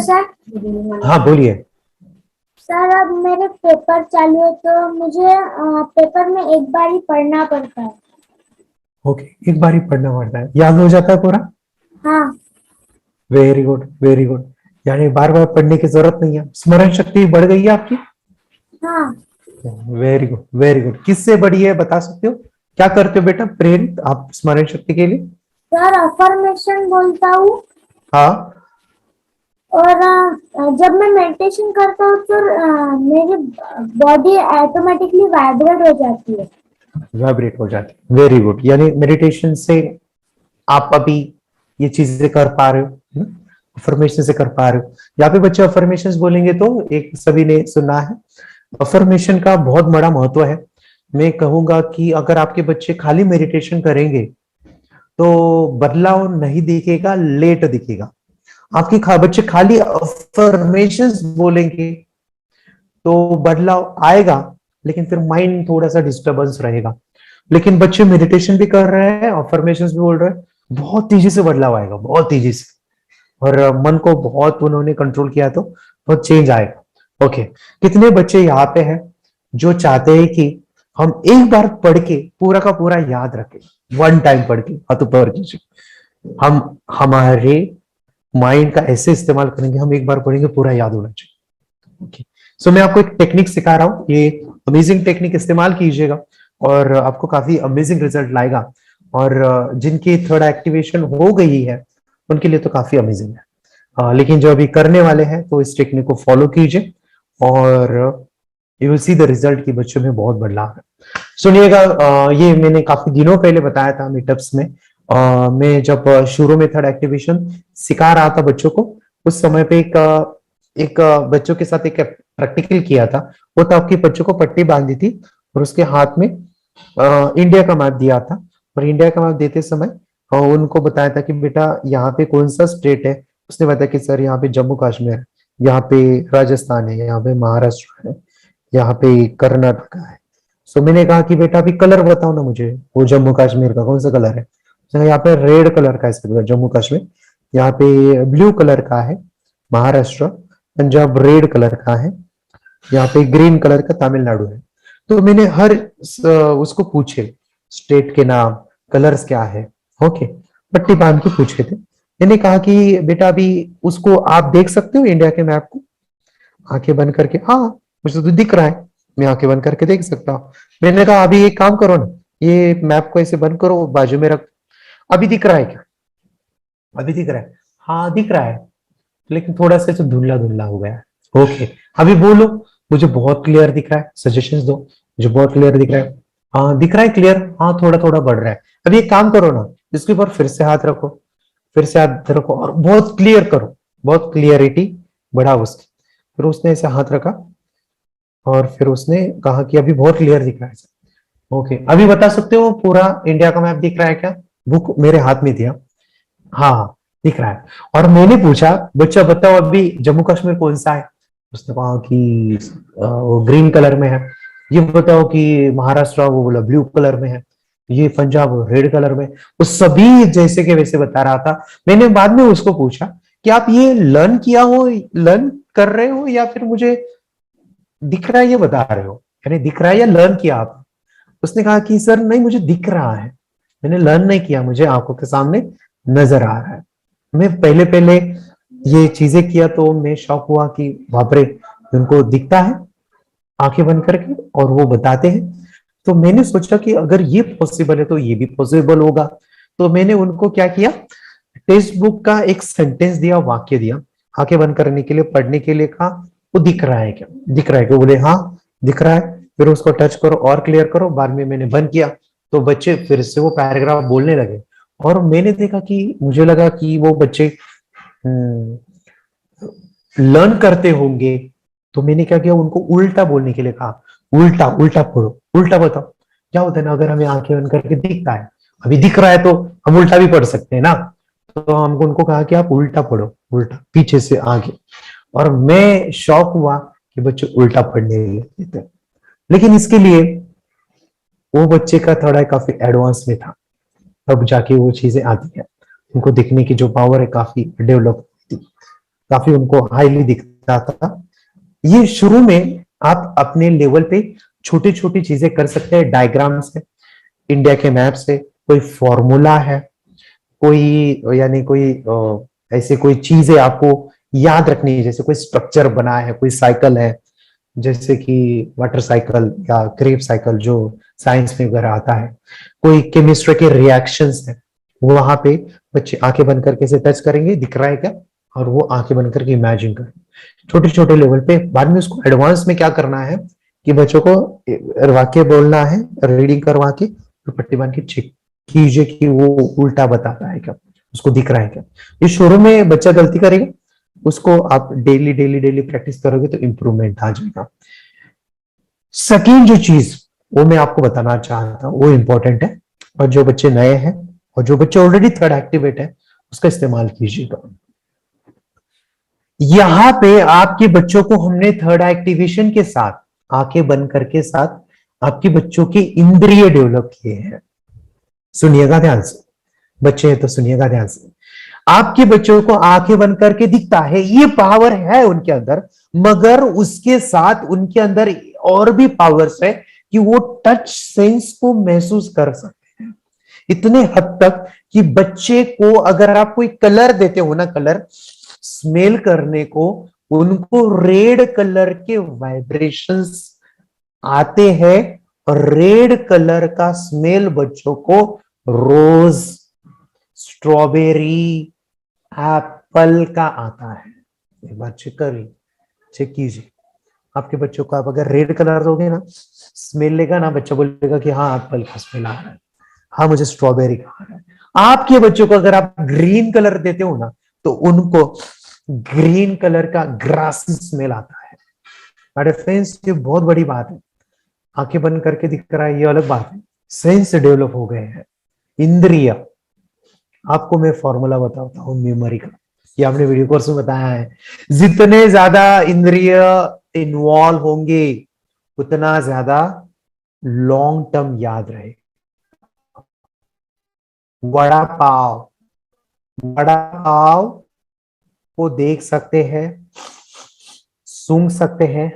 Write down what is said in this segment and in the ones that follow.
Sir. हाँ बोलिए। Sir अब मेरे पेपर चालू है तो मुझे पेपर में एक बार ही पढ़ना पड़ता है। ओके, एक बार ही पढ़ना पड़ता है, याद हो जाता है पूरा? हाँ। Very good very good. यानी बार बार पढ़ने की जरूरत नहीं है, स्मरण शक्ति बढ़ गई है आपकी। हाँ वेरी गुड वेरी गुड। किससे बढ़ी है बता सकते हो? क्या करते हो बेटा प्रेरित आप स्मरण शक्ति के लिए? सर, अफर्मेशन बोलता हूँ हाँ। और जब मैं मेडिटेशन करता हूँ तो मेरी बॉडी ऑटोमेटिकली वाइब्रेट हो जाती है। वाइब्रेट हो जाती है, वेरी गुड। यानी मेडिटेशन से आप अभी ये चीजें कर पा रहे हो, अफर्मेशन से कर पा रहे हो। यहाँ पे बच्चे अफर्मेशन बोलेंगे तो एक सभी ने सुना है, अफर्मेशन का बहुत बड़ा महत्व है। मैं कहूंगा कि अगर आपके बच्चे खाली मेडिटेशन करेंगे तो बदलाव नहीं दिखेगा, लेट दिखेगा। आपके बच्चे खाली अफर्मेशंस बोलेंगे तो बदलाव आएगा, लेकिन फिर माइंड थोड़ा सा डिस्टर्बेंस रहेगा। लेकिन बच्चे मेडिटेशन भी कर रहे हैं, अफर्मेशंस भी बोल रहे हैं, बहुत तेजी से बदलाव आएगा, बहुत तेजी से। और मन को बहुत उन्होंने कंट्रोल किया तो बहुत चेंज आएगा। ओके, कितने बच्चे यहाँ पे हैं जो चाहते हैं कि हम एक बार पढ़ के पूरा का पूरा याद रखें? वन टाइम पढ़ के हाथ ऊपर कीजिए। हम हमारे माइंड का ऐसे इस्तेमाल करेंगे, हम एक बार पढ़ेंगे पूरा याद होना चाहिए। ओके, सो मैं आपको एक टेक्निक सिखा रहा हूँ, ये अमेजिंग टेक्निक इस्तेमाल कीजिएगा और आपको काफी अमेजिंग रिजल्ट लाएगा। और जिनकी थर्ड एक्टिवेशन हो गई है उनके लिए तो काफी अमेजिंग है। लेकिन जो अभी करने वाले हैं तो इस टेक्निक को फॉलो कीजिए और you will see the result की बच्चों में बहुत बदलाव है। सुनिएगा, ये मैंने काफी दिनों पहले बताया था मीटअप्स में। मैं जब शुरू में थर्ड एक्टिवेशन सिखा रहा था बच्चों को, उस समय पे एक बच्चों के साथ एक प्रैक्टिकल किया था। वो तो आपके बच्चों को पट्टी बांधी थी और उसके हाथ में इंडिया का मैप दिया था। और इंडिया का मैप देते समय उनको बताया था कि बेटा यहाँ पे कौन सा स्टेट है। उसने बताया कि सर यहाँ पे जम्मू कश्मीर है, यहाँ पे राजस्थान है, यहाँ पे महाराष्ट्र है, यहाँ पे कर्नाटक है। सो मैंने कहा कि बेटा अभी कलर बताओ ना मुझे, वो जम्मू कश्मीर का कौन सा कलर है? उसने कहा यहाँ पे रेड कलर का है जम्मू कश्मीर, यहाँ पे ब्लू कलर का है महाराष्ट्र, पंजाब रेड कलर का है, यहाँ पे ग्रीन कलर का तमिलनाडु है। तो मैंने हर उसको पूछे स्टेट के नाम, कलर्स क्या है। ओके, पट्टी बांध के पूछे थे। मैंने कहा कि बेटा अभी उसको आप देख सकते हो इंडिया के मैप को आंखें बंद करके? हाँ, मुझे तो दिख रहा है, मैं आंखें बंद करके देख सकता हूँ। मैंने कहा अभी एक काम करो ना, ये मैप को ऐसे बंद करो, बाजू में रख। अभी दिख रहा है क्या? अभी दिख रहा है? हाँ दिख रहा है, लेकिन थोड़ा सा तो धुंधला धुंधला हो गया है। ओके, अभी बोलो, मुझे बहुत क्लियर दिख रहा है, सजेशंस दो, मुझे बहुत क्लियर दिख रहा है। हाँ दिख रहा है क्लियर, हाँ थोड़ा थोड़ा बढ़ रहा है। अभी एक काम करो ना, इसके ऊपर फिर से हाथ रखो, फिर से हाथ रखो और बहुत क्लियर करो, बहुत क्लियरिटी बढ़ाओ उसकी। फिर उसने ऐसे हाथ रखा और फिर उसने कहा कि अभी बहुत क्लियर दिख रहा है। ओके, अभी बता सकते हो पूरा इंडिया का मैप दिख रहा है क्या? बुक मेरे हाथ में दिया, हाँ दिख रहा है। और मैंने पूछा बच्चा बताओ अभी जम्मू कश्मीर कौन सा है? उसने कहा कि वो ग्रीन कलर में है। ये बताओ कि महाराष्ट्र, वो बोला ब्लू कलर में है। ये पंजाब रेड कलर में। वो सभी जैसे के वैसे बता रहा था। मैंने बाद में उसको पूछा कि आप ये लर्न किया हो, लर्न कर रहे हो या फिर मुझे दिख रहा है ये बता रहे हो, यानी दिख रहा है या लर्न किया आप? उसने कहा कि सर नहीं मुझे दिख रहा है, मैंने लर्न नहीं किया, मुझे आंखों के सामने नजर आ रहा है। मैं पहले पहले ये चीजें किया तो मैं शॉक हुआ कि बाप रे, उनको दिखता है आंखें बंद करके और वो बताते हैं। तो मैंने सोचा कि अगर ये पॉसिबल है तो ये भी पॉसिबल होगा। तो मैंने उनको क्या किया, टेक्स्ट बुक का एक सेंटेंस दिया, वाक्य दिया, आंखें बंद करने के लिए, पढ़ने के लिए कहा। वो दिख रहा है क्या, दिख रहा है क्या? बोले हाँ दिख रहा है। फिर उसको टच करो और क्लियर करो। बाद में मैंने बंद किया तो बच्चे फिर से वो पैराग्राफ बोलने लगे। और मैंने देखा कि मुझे लगा कि वो बच्चे लर्न करते होंगे। तो मैंने क्या किया, उनको उल्टा बोलने के लिए कहा, उल्टा उल्टा पढ़ो, उल्टा बताओ। क्या होता है ना, अगर हमें आंखें बंद करके दिखता है, अभी दिख रहा है तो हम उल्टा भी पढ़ सकते हैं ना। तो हमको उनको कहा कि आप उल्टा पढ़ो, उल्टा पीछे से आगे। और मैं शॉक हुआ कि बच्चे उल्टा पढ़ने लगे थे। लेकिन इसके लिए वो बच्चे का थोड़ा काफी एडवांस में था, तब जाके वो चीजें आती है, उनको दिखने की जो पावर है काफी डेवलप होती। काफी उनको हाईली दिखता था। ये शुरू में आप अपने लेवल पे छोटी छोटी चीजें कर सकते हैं, डायग्राम से, इंडिया के मैप से, कोई फॉर्मूला है, कोई यानी कोई ऐसे कोई चीजें आपको याद रखनी है, जैसे कोई स्ट्रक्चर बना है, कोई साइकिल है, जैसे कि वाटर साइकिल या क्रेब साइकिल जो साइंस में वगैरह आता है, कोई केमिस्ट्री के रिएक्शंस है, वहां पे बच्चे आंखें बंद करके से टच करेंगे, दिख रहा है क्या, और वो आंखें बंद करके इमेजिन करेंगे छोटे छोटे लेवल पे। बाद में उसको एडवांस में क्या करना है कि बच्चों को वाक्य बोलना है, रीडिंग करवा के, और पट्टी बांध के चेक कीजिए कि वो उल्टा बताता है क्या, उसको दिख रहा है क्या। ये शुरू में बच्चा गलती करेगा, उसको आप डेली डेली डेली प्रैक्टिस करोगे तो इंप्रूवमेंट आ जाएगा। सेकेंड जो चीज वो मैं आपको बताना चाहता हूं, वो इंपॉर्टेंट है, और जो बच्चे नए हैं और जो बच्चे ऑलरेडी थर्ड एक्टिवेट है उसका इस्तेमाल कीजिएगा। यहां पे आपके बच्चों को हमने थर्ड एक्टिवेशन के साथ, आंखें बंद करके साथ, आपके बच्चों के इंद्रिय डेवलप किए हैं। सुनिएगा ध्यान से, बच्चे हैं तो सुनिएगा ध्यान से। आपके बच्चों को आंखें बंद करके दिखता है, ये पावर है उनके अंदर, मगर उसके साथ उनके अंदर और भी पावर्स है कि वो टच सेंस को महसूस कर सकते हैं इतने हद तक कि बच्चे को अगर आप कोई कलर देते हो ना, कलर स्मेल करने को, उनको रेड कलर के वाइब्रेशंस आते हैं, और रेड कलर का स्मेल बच्चों को रोज, स्ट्रॉबेरी, एप्पल का आता है। एक बार चेक कीजिए। आपके बच्चों को आप अगर रेड कलर दोगे ना, स्मेल लेगा ना, बच्चा बोलेगा कि हाँ एप्पल का स्मेल आ रहा है, हाँ मुझे स्ट्रॉबेरी का आ रहा है। आपके बच्चों को अगर आप ग्रीन कलर देते हो ना, तो उनको ग्रीन कलर का ग्रास स्मेल आता है। बड़े फ्रेंड्स, ये बहुत बड़ी बात है। आंखें बंद करके दिख रहा है ये अलग बात है, सेंस डेवलप हो गए हैं, इंद्रिय। आपको मैं फॉर्मूला बताता हूं मेमोरी का, ये आपने वीडियो कोर्स में बताया है। जितने ज्यादा इंद्रिय इन्वॉल्व होंगे उतना ज्यादा लॉन्ग टर्म याद रहे। वड़ा पाव, वड़ा पाव को देख सकते हैं, सूंघ सकते हैं,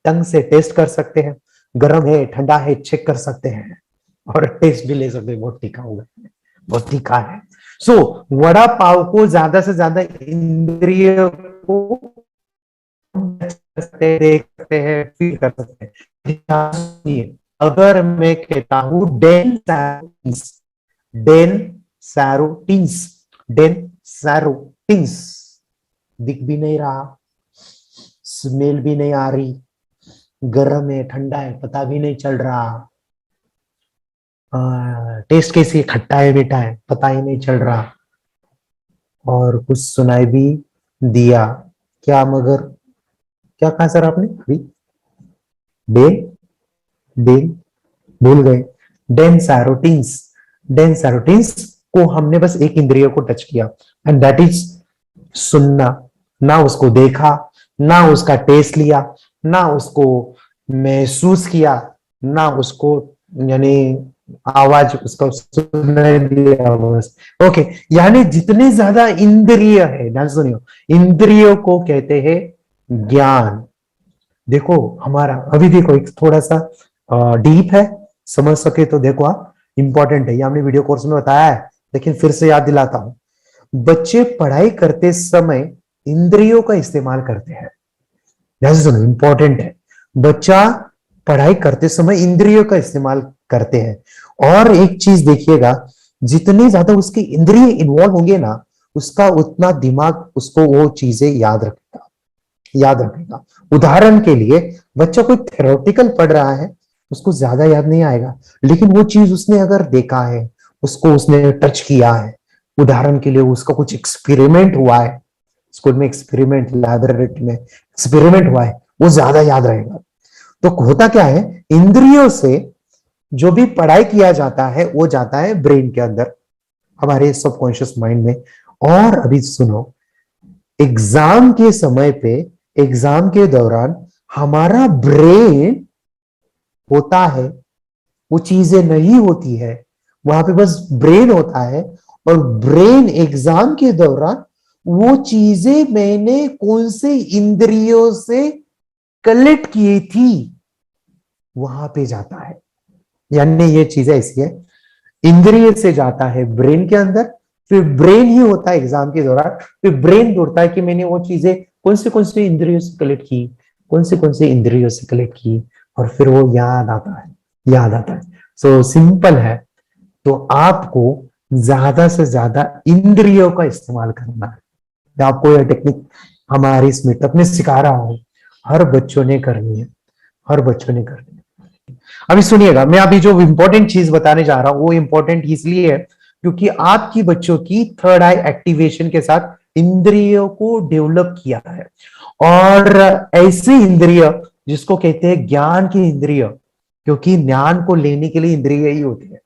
टंग से टेस्ट कर सकते हैं, गर्म है ठंडा है चेक कर सकते हैं, और टेस्ट भी ले सकते हैं, बहुत तीखा होगा, बहुत तीखा है। सो वड़ा पाव को ज्यादा से ज्यादा इंद्रिय को देख सकते हैं, फील कर सकते हैं। अगर मैं कहता हूं डेन सैरोटिन्स, डेन सैरोटिन्स, दिख भी नहीं रहा, स्मेल भी नहीं आ रही, गर्म है ठंडा है पता भी नहीं चल रहा, टेस्ट कैसी है, खट्टा है मीठा है पता ही नहीं चल रहा, और कुछ सुनाई भी दिया क्या, मगर क्या कहा सर आपने अभी, डेन डेन भूल गए, डेंसैरोटिन्स, डेंसैरोटिन्स को हमने बस एक इंद्रिय को टच किया, एंड दैट इज सुनना। ना उसको देखा, ना उसका टेस्ट लिया, ना उसको महसूस किया, ना उसको यानी आवाज उसका सुनाई दिया बस। ओके, यानी जितने ज्यादा इंद्रिय है, ध्यान सुनियो, इंद्रियों को कहते हैं ज्ञान। देखो हमारा अभी देखो एक थोड़ा सा डीप है, समझ सके तो देखो आप, इंपॉर्टेंट है, ये हमने वीडियो कोर्स में बताया है, लेकिन फिर से याद दिलाता हूं। बच्चे पढ़ाई करते समय इंद्रियों का इस्तेमाल करते हैं, ध्यान से सुनो, इंपॉर्टेंट है। बच्चा पढ़ाई करते समय इंद्रियों का इस्तेमाल करते हैं, और एक चीज देखिएगा, जितने ज्यादा उसके इंद्रिय इन्वॉल्व होंगे ना, उसका उतना दिमाग उसको वो चीजें याद रखेगा। उदाहरण के लिए, बच्चा कोई थ्योरेटिकल पढ़ रहा है, उसको ज्यादा याद नहीं आएगा, लेकिन वो चीज उसने अगर देखा है, उसको उसने टच किया है, उदाहरण के लिए उसका कुछ एक्सपेरिमेंट हुआ है, स्कूल में एक्सपेरिमेंट, लाइब्रेरी में एक्सपेरिमेंट हुआ है, वो ज्यादा याद रहेगा। तो होता क्या है, इंद्रियों से जो भी पढ़ाई किया जाता है वो जाता है ब्रेन के अंदर, हमारे सबकॉन्शियस माइंड में। और अभी सुनो, एग्जाम के समय पे, एग्जाम के दौरान हमारा ब्रेन होता है, वो चीजें नहीं होती है, वहां पे बस ब्रेन होता है, और ब्रेन एग्जाम के दौरान वो चीजें मैंने कौन से इंद्रियों से कलेक्ट की थी, वहां पे जाता है। यानी ये चीजें ऐसी है, इंद्रिय से जाता है ब्रेन के अंदर, फिर ब्रेन ही होता है एग्जाम के दौरान, फिर ब्रेन ढूंढता है कि मैंने वो चीजें कौन से इंद्रियों से कलेक्ट की, कौन से इंद्रियों से कलेक्ट की, और फिर वो याद आता है, याद आता है। सो सिंपल है। तो आपको ज्यादा से ज्यादा इंद्रियों का इस्तेमाल करना है। मैं आपको यह टेक्निक हमारी इस मीटअप में सिखा रहा हूं, हर बच्चों ने करनी है, हर बच्चों ने करनी है। अभी सुनिएगा, मैं अभी जो इंपॉर्टेंट चीज बताने जा रहा हूं वो इंपॉर्टेंट इसलिए है क्योंकि आपकी बच्चों की थर्ड आई एक्टिवेशन के साथ इंद्रियों को डेवलप किया है। और ऐसे इंद्रिय जिसको कहते हैं ज्ञान की इंद्रिय, क्योंकि ज्ञान को लेने के लिए इंद्रिय ही होती है,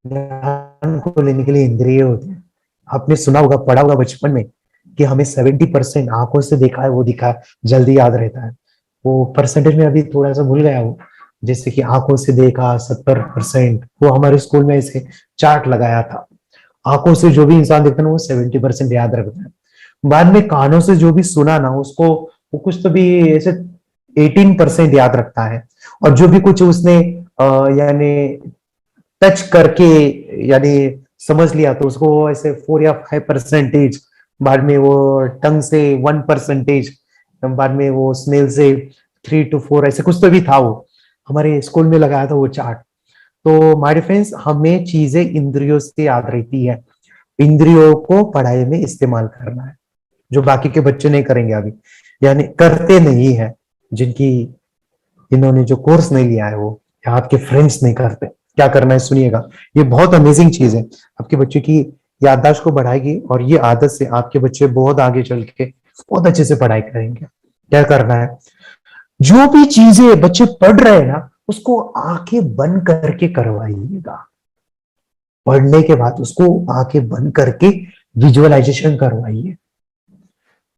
ज्ञान को लेने के लिए इंद्रिय होते हैं। आपने सुना होगा, पढ़ा होगा बचपन में कि हमें 70% आंखों से देखा है वो दिखा है, जल्दी याद रहता है। वो परसेंटेज में अभी थोड़ा सा भूल गया वो, जैसे कि आंखों से देखा 70%, वो हमारे स्कूल में ऐसे चार्ट लगाया था। आंखों से जो भी इंसान देखता है ना वो 70% याद रखता है। बाद में कानों से जो भी सुना ना उसको वो कुछ तो भी ऐसे 18% याद रखता है। और जो भी कुछ उसने यानी टच करके यानी समझ लिया तो उसको ऐसे 4 या 5%, बाद में वो टंग से 1%, बाद में वो स्मेल से 3 to 4, ऐसे कुछ तो भी था वो, हमारे स्कूल में लगाया था वो चार्ट। तो माय फ्रेंड्स, हमें चीजें इंद्रियों से याद रहती है, इंद्रियों को पढ़ाई में इस्तेमाल करना है, जो बाकी के बच्चे नहीं करेंगे अभी, यानी करते नहीं है, जिनकी इन्होंने जो कोर्स नहीं लिया है वो, या आपके फ्रेंड्स नहीं करते। क्या करना है सुनिएगा, ये बहुत अमेजिंग चीज है, आपके बच्चे की याददाश्त को बढ़ाएगी और ये आदत से आपके बच्चे बहुत आगे चल के बहुत अच्छे से पढ़ाई करेंगे। क्या करना है, जो भी चीजें बच्चे पढ़ रहे हैं ना उसको आंखें बंद करके करवाइएगा। पढ़ने के बाद उसको आंखें बंद करके विजुअलाइजेशन करवाइए।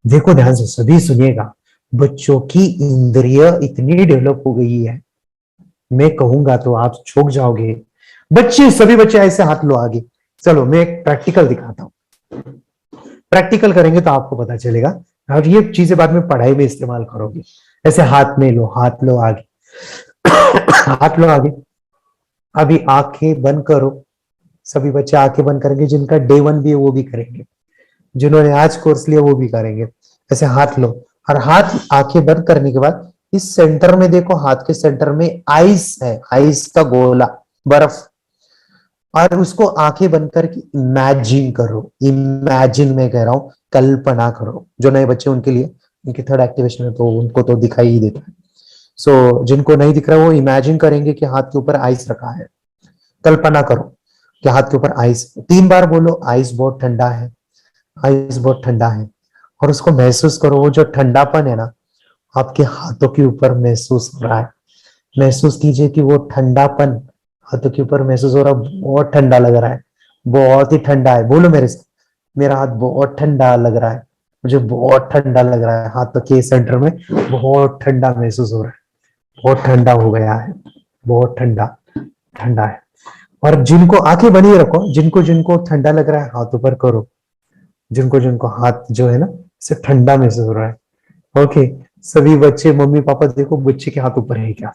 देखो ध्यान से सभी सुनिएगा, बच्चों की इंद्रिय इतनी डेवलप हो गई है, मैं कहूंगा तो आप चौंक जाओगे। बच्चे, सभी बच्चे ऐसे हाथ लो आगे, चलो मैं एक प्रैक्टिकल दिखाता हूं, प्रैक्टिकल करेंगे तो आपको पता चलेगा। और ये चीजें बाद में पढ़ाई में इस्तेमाल करोगे। ऐसे हाथ में लो, हाथ लो आगे, हाथ लो आगे। अभी आंखें बंद करो, सभी बच्चे आंखें बंद करेंगे, जिनका डे 1 भी है वो भी करेंगे, जिन्होंने आज कोर्स लिया वो भी करेंगे। ऐसे हाथ लो और हाथ आंखें बंद करने के बाद इस सेंटर में देखो, हाथ के सेंटर में आइस है, आइस का गोला, बर्फ। और उसको आंखें बंद करके इमेजिन करो, इमेजिन में कह रहा हूं, कल्पना करो। जो नए बच्चे उनके लिए, उनकी थर्ड एक्टिवेशन है तो उनको तो दिखाई ही देता है। सो जिनको नहीं दिख रहा वो इमेजिन करेंगे कि हाथ के ऊपर आइस रखा है। कल्पना करो कि हाथ के ऊपर आइस, 3 बार बोलो आइस बहुत ठंडा है, आइस बहुत ठंडा है। और उसको महसूस करो, वो जो ठंडापन है ना आपके हाथों के ऊपर महसूस हो रहा है। महसूस कीजिए कि वो ठंडापन हाथों के ऊपर महसूस हो रहा है, बहुत ठंडा लग रहा है, बहुत ही ठंडा है। बोलो मेरे साथ, मेरा हाथ बहुत ठंडा लग रहा है, मुझे बहुत ठंडा लग रहा है, हाथों के सेंटर में बहुत ठंडा महसूस हो रहा है, बहुत ठंडा हो गया है, बहुत ठंडा ठंडा है। और जिनको आंखें बनी रखो, जिनको जिनको ठंडा लग रहा है हाथों पर करो, जिनको जिनको हाथ जो है ना से ठंडा महसूस हो रहा है। ओके, सभी बच्चे, मम्मी पापा देखो बच्चे के हाथ ऊपर है क्या।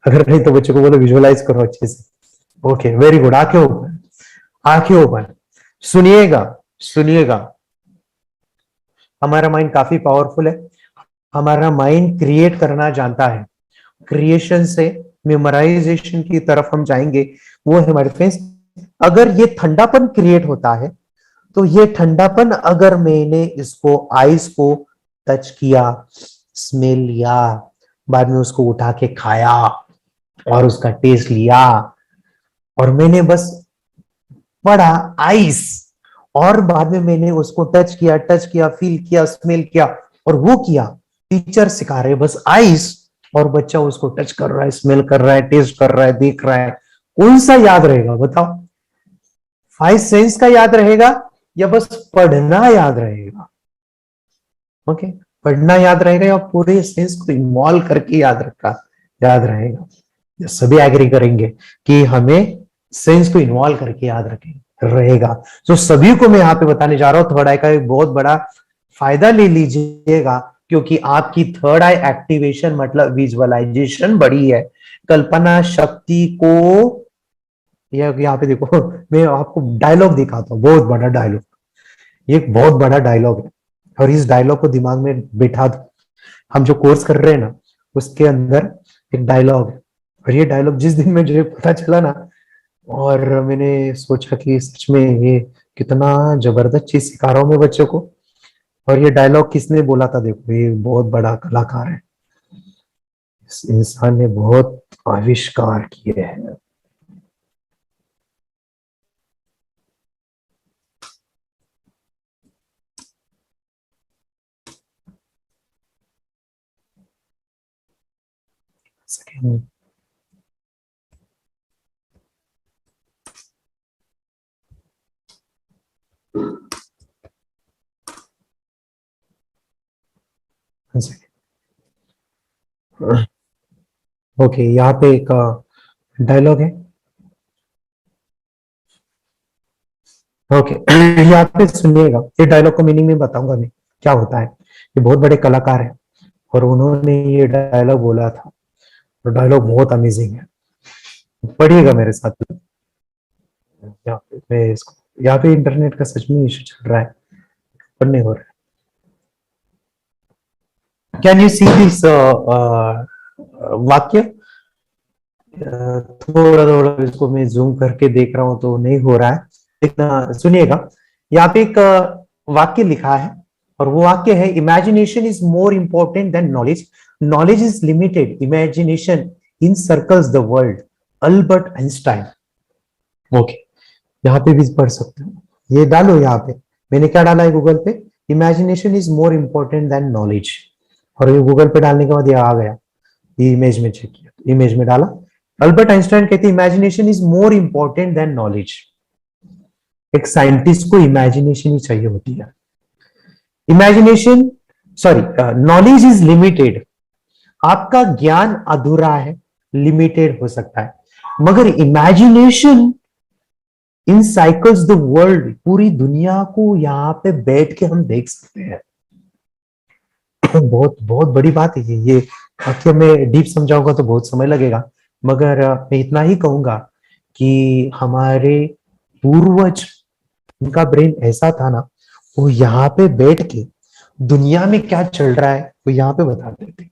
अगर नहीं तो बच्चे को बोलो विजुअलाइज करो अच्छे से। Okay, very good. आंखें ओपन, आंखें ओपन। सुनिएगा, सुनिएगा, हमारा माइंड काफी पावरफुल है, हमारा माइंड क्रिएट करना जानता है। क्रिएशन से मेमोराइजेशन की तरफ हम जाएंगे, वो है हमारे फ्रेंड्स। अगर ये ठंडापन क्रिएट होता है तो ये ठंडापन, अगर मैंने इसको आइस को टच किया, स्मेल लिया, बाद में उसको उठा के खाया और उसका टेस्ट लिया, और मैंने बस पढ़ा आइस, और बाद में मैंने उसको टच किया, फील किया, स्मेल किया, और वो किया। टीचर सिखा रहे बस आइस, और बच्चा उसको टच कर रहा है, स्मेल कर रहा है, टेस्ट कर रहा है, देख रहा है। कौन सा याद रहेगा बताओ? 5 सेंस का याद रहेगा या बस पढ़ना याद रहेगा? ओके, पढ़ना याद रहेगा या पूरे सेंस को इन्वॉल्व करके याद रहेगा? सभी एग्री करेंगे कि हमें सेंस को इन्वॉल्व करके याद रखें। रहेगा। तो सभी को मैं यहाँ पे बताने जा रहा हूँ, थर्ड आई का एक बहुत बड़ा फायदा ले लीजिएगा, क्योंकि आपकी थर्ड आई एक्टिवेशन मतलब विजुअलाइजेशन बढ़ी है, कल्पना शक्ति को। यहाँ पे देखो, मैं आपको डायलॉग दिखाता हूँ, बहुत बड़ा डायलॉग, ये एक बहुत बड़ा डायलॉग है, और इस डायलॉग को दिमाग में बिठा दो। हम जो कोर्स कर रहे हैं ना, उसके अंदर एक डायलॉग है, और ये डायलॉग जिस दिन मुझे पता चला ना, और मैंने सोचा कि सच में ये कितना जबरदस्त चीज सिखा रहा हूं मैं बच्चों को। और ये डायलॉग किसने बोला था, देखो, ये बहुत बड़ा कलाकार है, इस इंसान ने बहुत आविष्कार किए हैं। सेकंड। ओके, यहाँ पे एक डायलॉग है। ओके, यहाँ पे सुनिएगा, ये डायलॉग का मीनिंग में बताऊंगा मैं क्या होता है। ये बहुत बड़े कलाकार है, और उन्होंने ये डायलॉग बोला था, और डायलॉग बहुत अमेजिंग है, पढ़िएगा मेरे साथ। यहाँ पे मैं इसको, यहाँ पे इंटरनेट का सच में इशू चल रहा है, पढ़ने हो रहा है। कैन यू सी दिस वाक्य? थोड़ा थोड़ा इसको मैं जूम करके देख रहा हूं तो नहीं हो रहा है, लेकिन सुनिएगा, यहाँ पे एक वाक्य लिखा है, और वो वाक्य है, imagination is more important than knowledge, knowledge is limited, imagination in circles the world, Albert Einstein. Okay, यहाँ पे भी पढ़ सकते हो, ये डालो यहाँ पे, मैंने क्या डाला है गूगल पे, imagination is more important than knowledge, और ये गूगल पे डालने के बाद ये आ गया, ये इमेज में चेक किया, इमेज में डाला, अल्बर्ट आइंस्टाइन कहते हैं imagination is more important than knowledge. एक साइंटिस्ट को इमेजिनेशन ही चाहिए होती है, imagination, sorry, knowledge is limited, आपका ज्ञान अधूरा है, लिमिटेड हो सकता है, मगर imagination in cycles the world, पूरी दुनिया को यहाँ पे बैठ के हम देख सकते हैं। बहुत बहुत बड़ी बात है ये वाक्य में डीप समझाऊंगा तो बहुत समय लगेगा, मगर मैं इतना ही कहूंगा कि हमारे पूर्वज, उनका ब्रेन ऐसा था ना, वो यहाँ पे बैठ के दुनिया में क्या चल रहा है वो यहाँ पे बताते थे।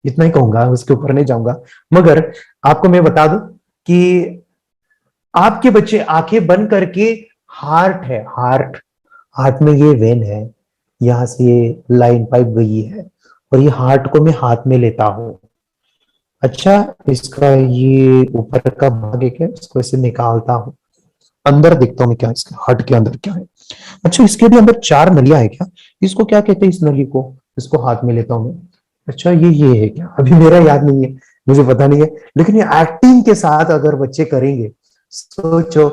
इतना ही कहूंगा, उसके ऊपर नहीं जाऊंगा, मगर आपको मैं बता दूं कि आपके बच्चे आंखें बंद करके, हार्ट है, हार्ट, हार्ट में ये वेन है, यहां से ये लाइन पाइप गई है, और ये हार्ट को मैं हाथ में लेता हूं, अच्छा, इसका ये ऊपर का भाग है क्या, इसको ऐसे निकालता हूं, अंदर देखता हूं मैं क्या इसके हार्ट के अंदर क्या है, अच्छा, इसके भी अंदर 4 नलियां है क्या, इसको क्या कहते हैं, इस नली को, इसको हाथ में लेता हूं मैं, अच्छा, ये है क्या, अभी मेरा याद नहीं है, मुझे पता नहीं है, लेकिन ये एक्टिंग के साथ अगर बच्चे करेंगे, सोचो,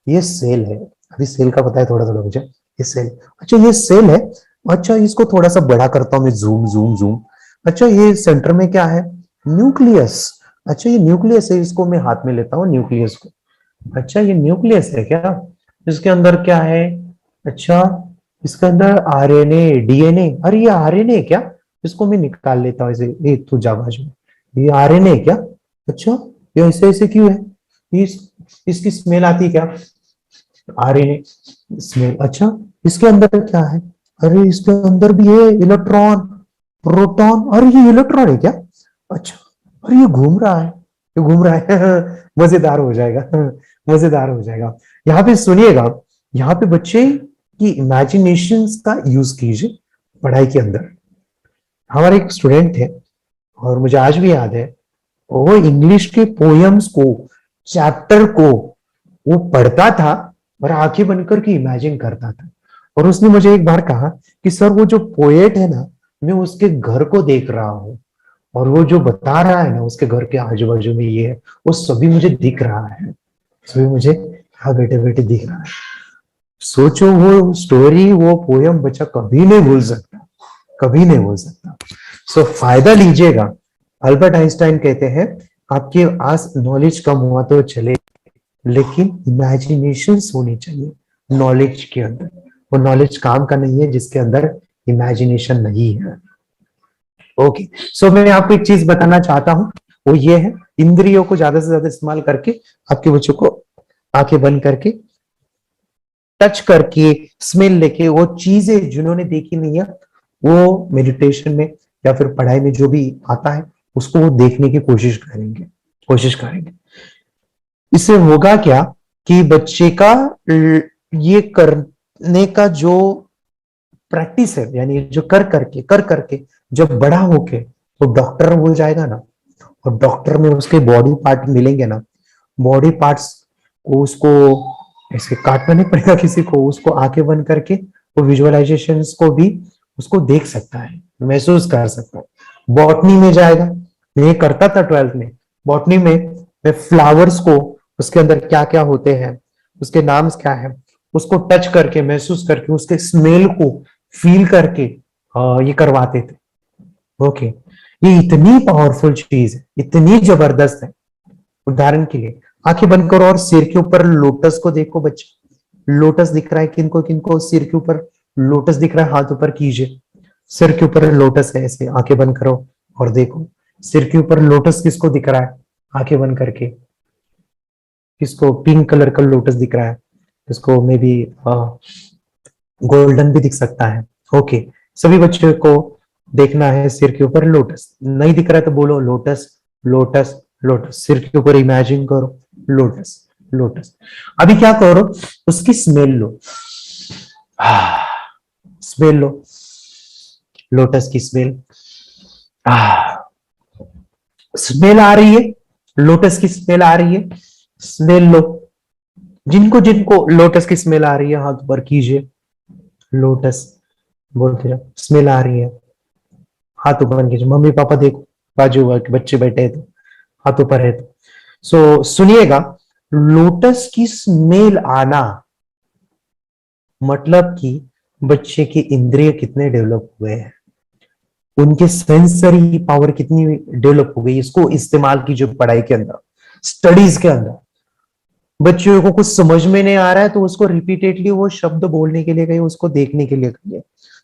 ये सेल है, अभी सेल का पता है थोड़ा थोड़ा मुझे, ये सेल, अच्छा, ये सेल है, अच्छा, इसको थोड़ा सा बड़ा करता हूं मैं, जूम जूम जूम, अच्छा, ये सेंटर में क्या है, न्यूक्लियस, अच्छा, ये न्यूक्लियस है, इसको मैं हाथ में लेता हूँ न्यूक्लियस को, अच्छा, ये न्यूक्लियस है क्या, इसके अंदर क्या है, अच्छा, इसके अंदर आरएनए डीएनए, अरे ये आरएनए है क्या, इसको मैं निकाल लेता हूँ ऐसे, एक तो जाबाज में, ये आरएनए है क्या, अच्छा, ये ऐसे ऐसे क्यों है, इसकी स्मेल आती है क्या, आरएनए स्मेल, अच्छा, इसके अंदर क्या है, अरे इसके अंदर भी है इलेक्ट्रॉन, प्रोटॉन, अरे ये इलेक्ट्रॉन है क्या, अच्छा, अरे ये घूम रहा है, ये घूम रहा है मजेदार हो जाएगा, मजेदार हो जाएगा। यहाँ पे सुनिएगा, यहाँ पे बच्चे की इमेजिनेशन का यूज कीजिए पढ़ाई के अंदर। हमारे एक स्टूडेंट थे, और मुझे आज भी याद है, वो इंग्लिश के पोयम्स को, चैप्टर को वो पढ़ता था, और आंखें बंद करके इमेजिन करता था, और उसने मुझे एक बार कहा कि सर, वो जो पोएट है ना, मैं उसके घर को देख रहा हूँ, और वो जो बता रहा है ना उसके घर के आजू बाजू में ये है, वो सभी मुझे दिख रहा है, सभी मुझे यहाँ बैठे बैठे दिख रहा है। सोचो, वो स्टोरी, वो पोयम बच्चा कभी नहीं भूल सकता, कभी नहीं भूल सकता। सो फायदा लीजिएगा। अल्बर्ट आइंस्टाइन कहते हैं, आपके पास नॉलेज कम हुआ तो चले, लेकिन इमेजिनेशन होनी चाहिए नॉलेज के अंदर। वो नॉलेज काम का नहीं है जिसके अंदर इमेजिनेशन नहीं है। ओके, सो मैं आपको एक चीज बताना चाहता हूं, वो ये है इंद्रियों को ज्यादा से ज्यादा इस्तेमाल करके आपके बच्चों को आंखें बंद करके टच करके स्मेल लेके वो चीजें जिन्होंने देखी नहीं है वो मेडिटेशन में या फिर पढ़ाई में जो भी आता है उसको वो देखने की कोशिश करेंगे। इससे होगा क्या कि बच्चे का ये करने का जो प्रैक्टिस है, यानी जो कर करके जब बड़ा होके तो डॉक्टर हो जाएगा ना, और डॉक्टर में उसके बॉडी पार्ट मिलेंगे ना, बॉडी पार्ट्स को उसको ऐसे काटना नहीं पड़ेगा किसी को, उसको आंखें बंद करके वो विजुअलाइजेशंस को भी उसको देख सकता है, महसूस कर सकता है। बॉटनी में जाएगा, मैं करता था 12th में बॉटनी में, मैं फ्लावर्स को उसके अंदर क्या क्या होते हैं, उसके नाम क्या है, उसको टच करके महसूस करके उसके स्मेल को फील करके ये करवाते थे। ओके, ये इतनी पावरफुल चीज है, इतनी जबरदस्त है। उदाहरण के लिए आंखें बंद करो और सिर के ऊपर लोटस को देखो बच्चे, लोटस दिख रहा है किनको किनको, सिर के ऊपर लोटस दिख रहा है, हाथ ऊपर कीजिए, सिर के ऊपर लोटस है, ऐसे आंखें बंद करो और देखो सिर के ऊपर लोटस किसको दिख रहा है, आंखें बंद करके किसको पिंक कलर का लोटस दिख रहा है, इसको मे बी गोल्डन भी दिख सकता है। ओके, सभी बच्चों को देखना है सिर के ऊपर लोटस, नहीं दिख रहा है तो बोलो लोटस लोटस लोटस, सिर के ऊपर इमेजिन करो लोटस लोटस। अभी क्या करो, उसकी स्मेल लो, स्मेल लो लोटस की स्मेल, स्मेल आ रही है, लोटस की स्मेल आ रही है, स्मेल लो। जिनको जिनको लोटस की स्मेल आ रही है हाथ ऊपर कीजिए, लोटस बोलते जाओ, स्मेल आ रही है हाथ ऊपर कीजिए। मम्मी पापा देखो बाजू बच्चे बैठे हैं तो हाथ ऊपर है तो सो सुनिएगा, लोटस की स्मेल आना मतलब कि बच्चे के इंद्रिय कितने डेवलप हुए हैं, उनके सेंसरी पावर कितनी डेवलप हो गई, इसको इस्तेमाल कीजिए पढ़ाई के अंदर, स्टडीज के अंदर। बच्चों को कुछ समझ में नहीं आ रहा है तो उसको रिपीटेडली वो शब्द बोलने के लिए कहिए, उसको देखने के लिए कहिए,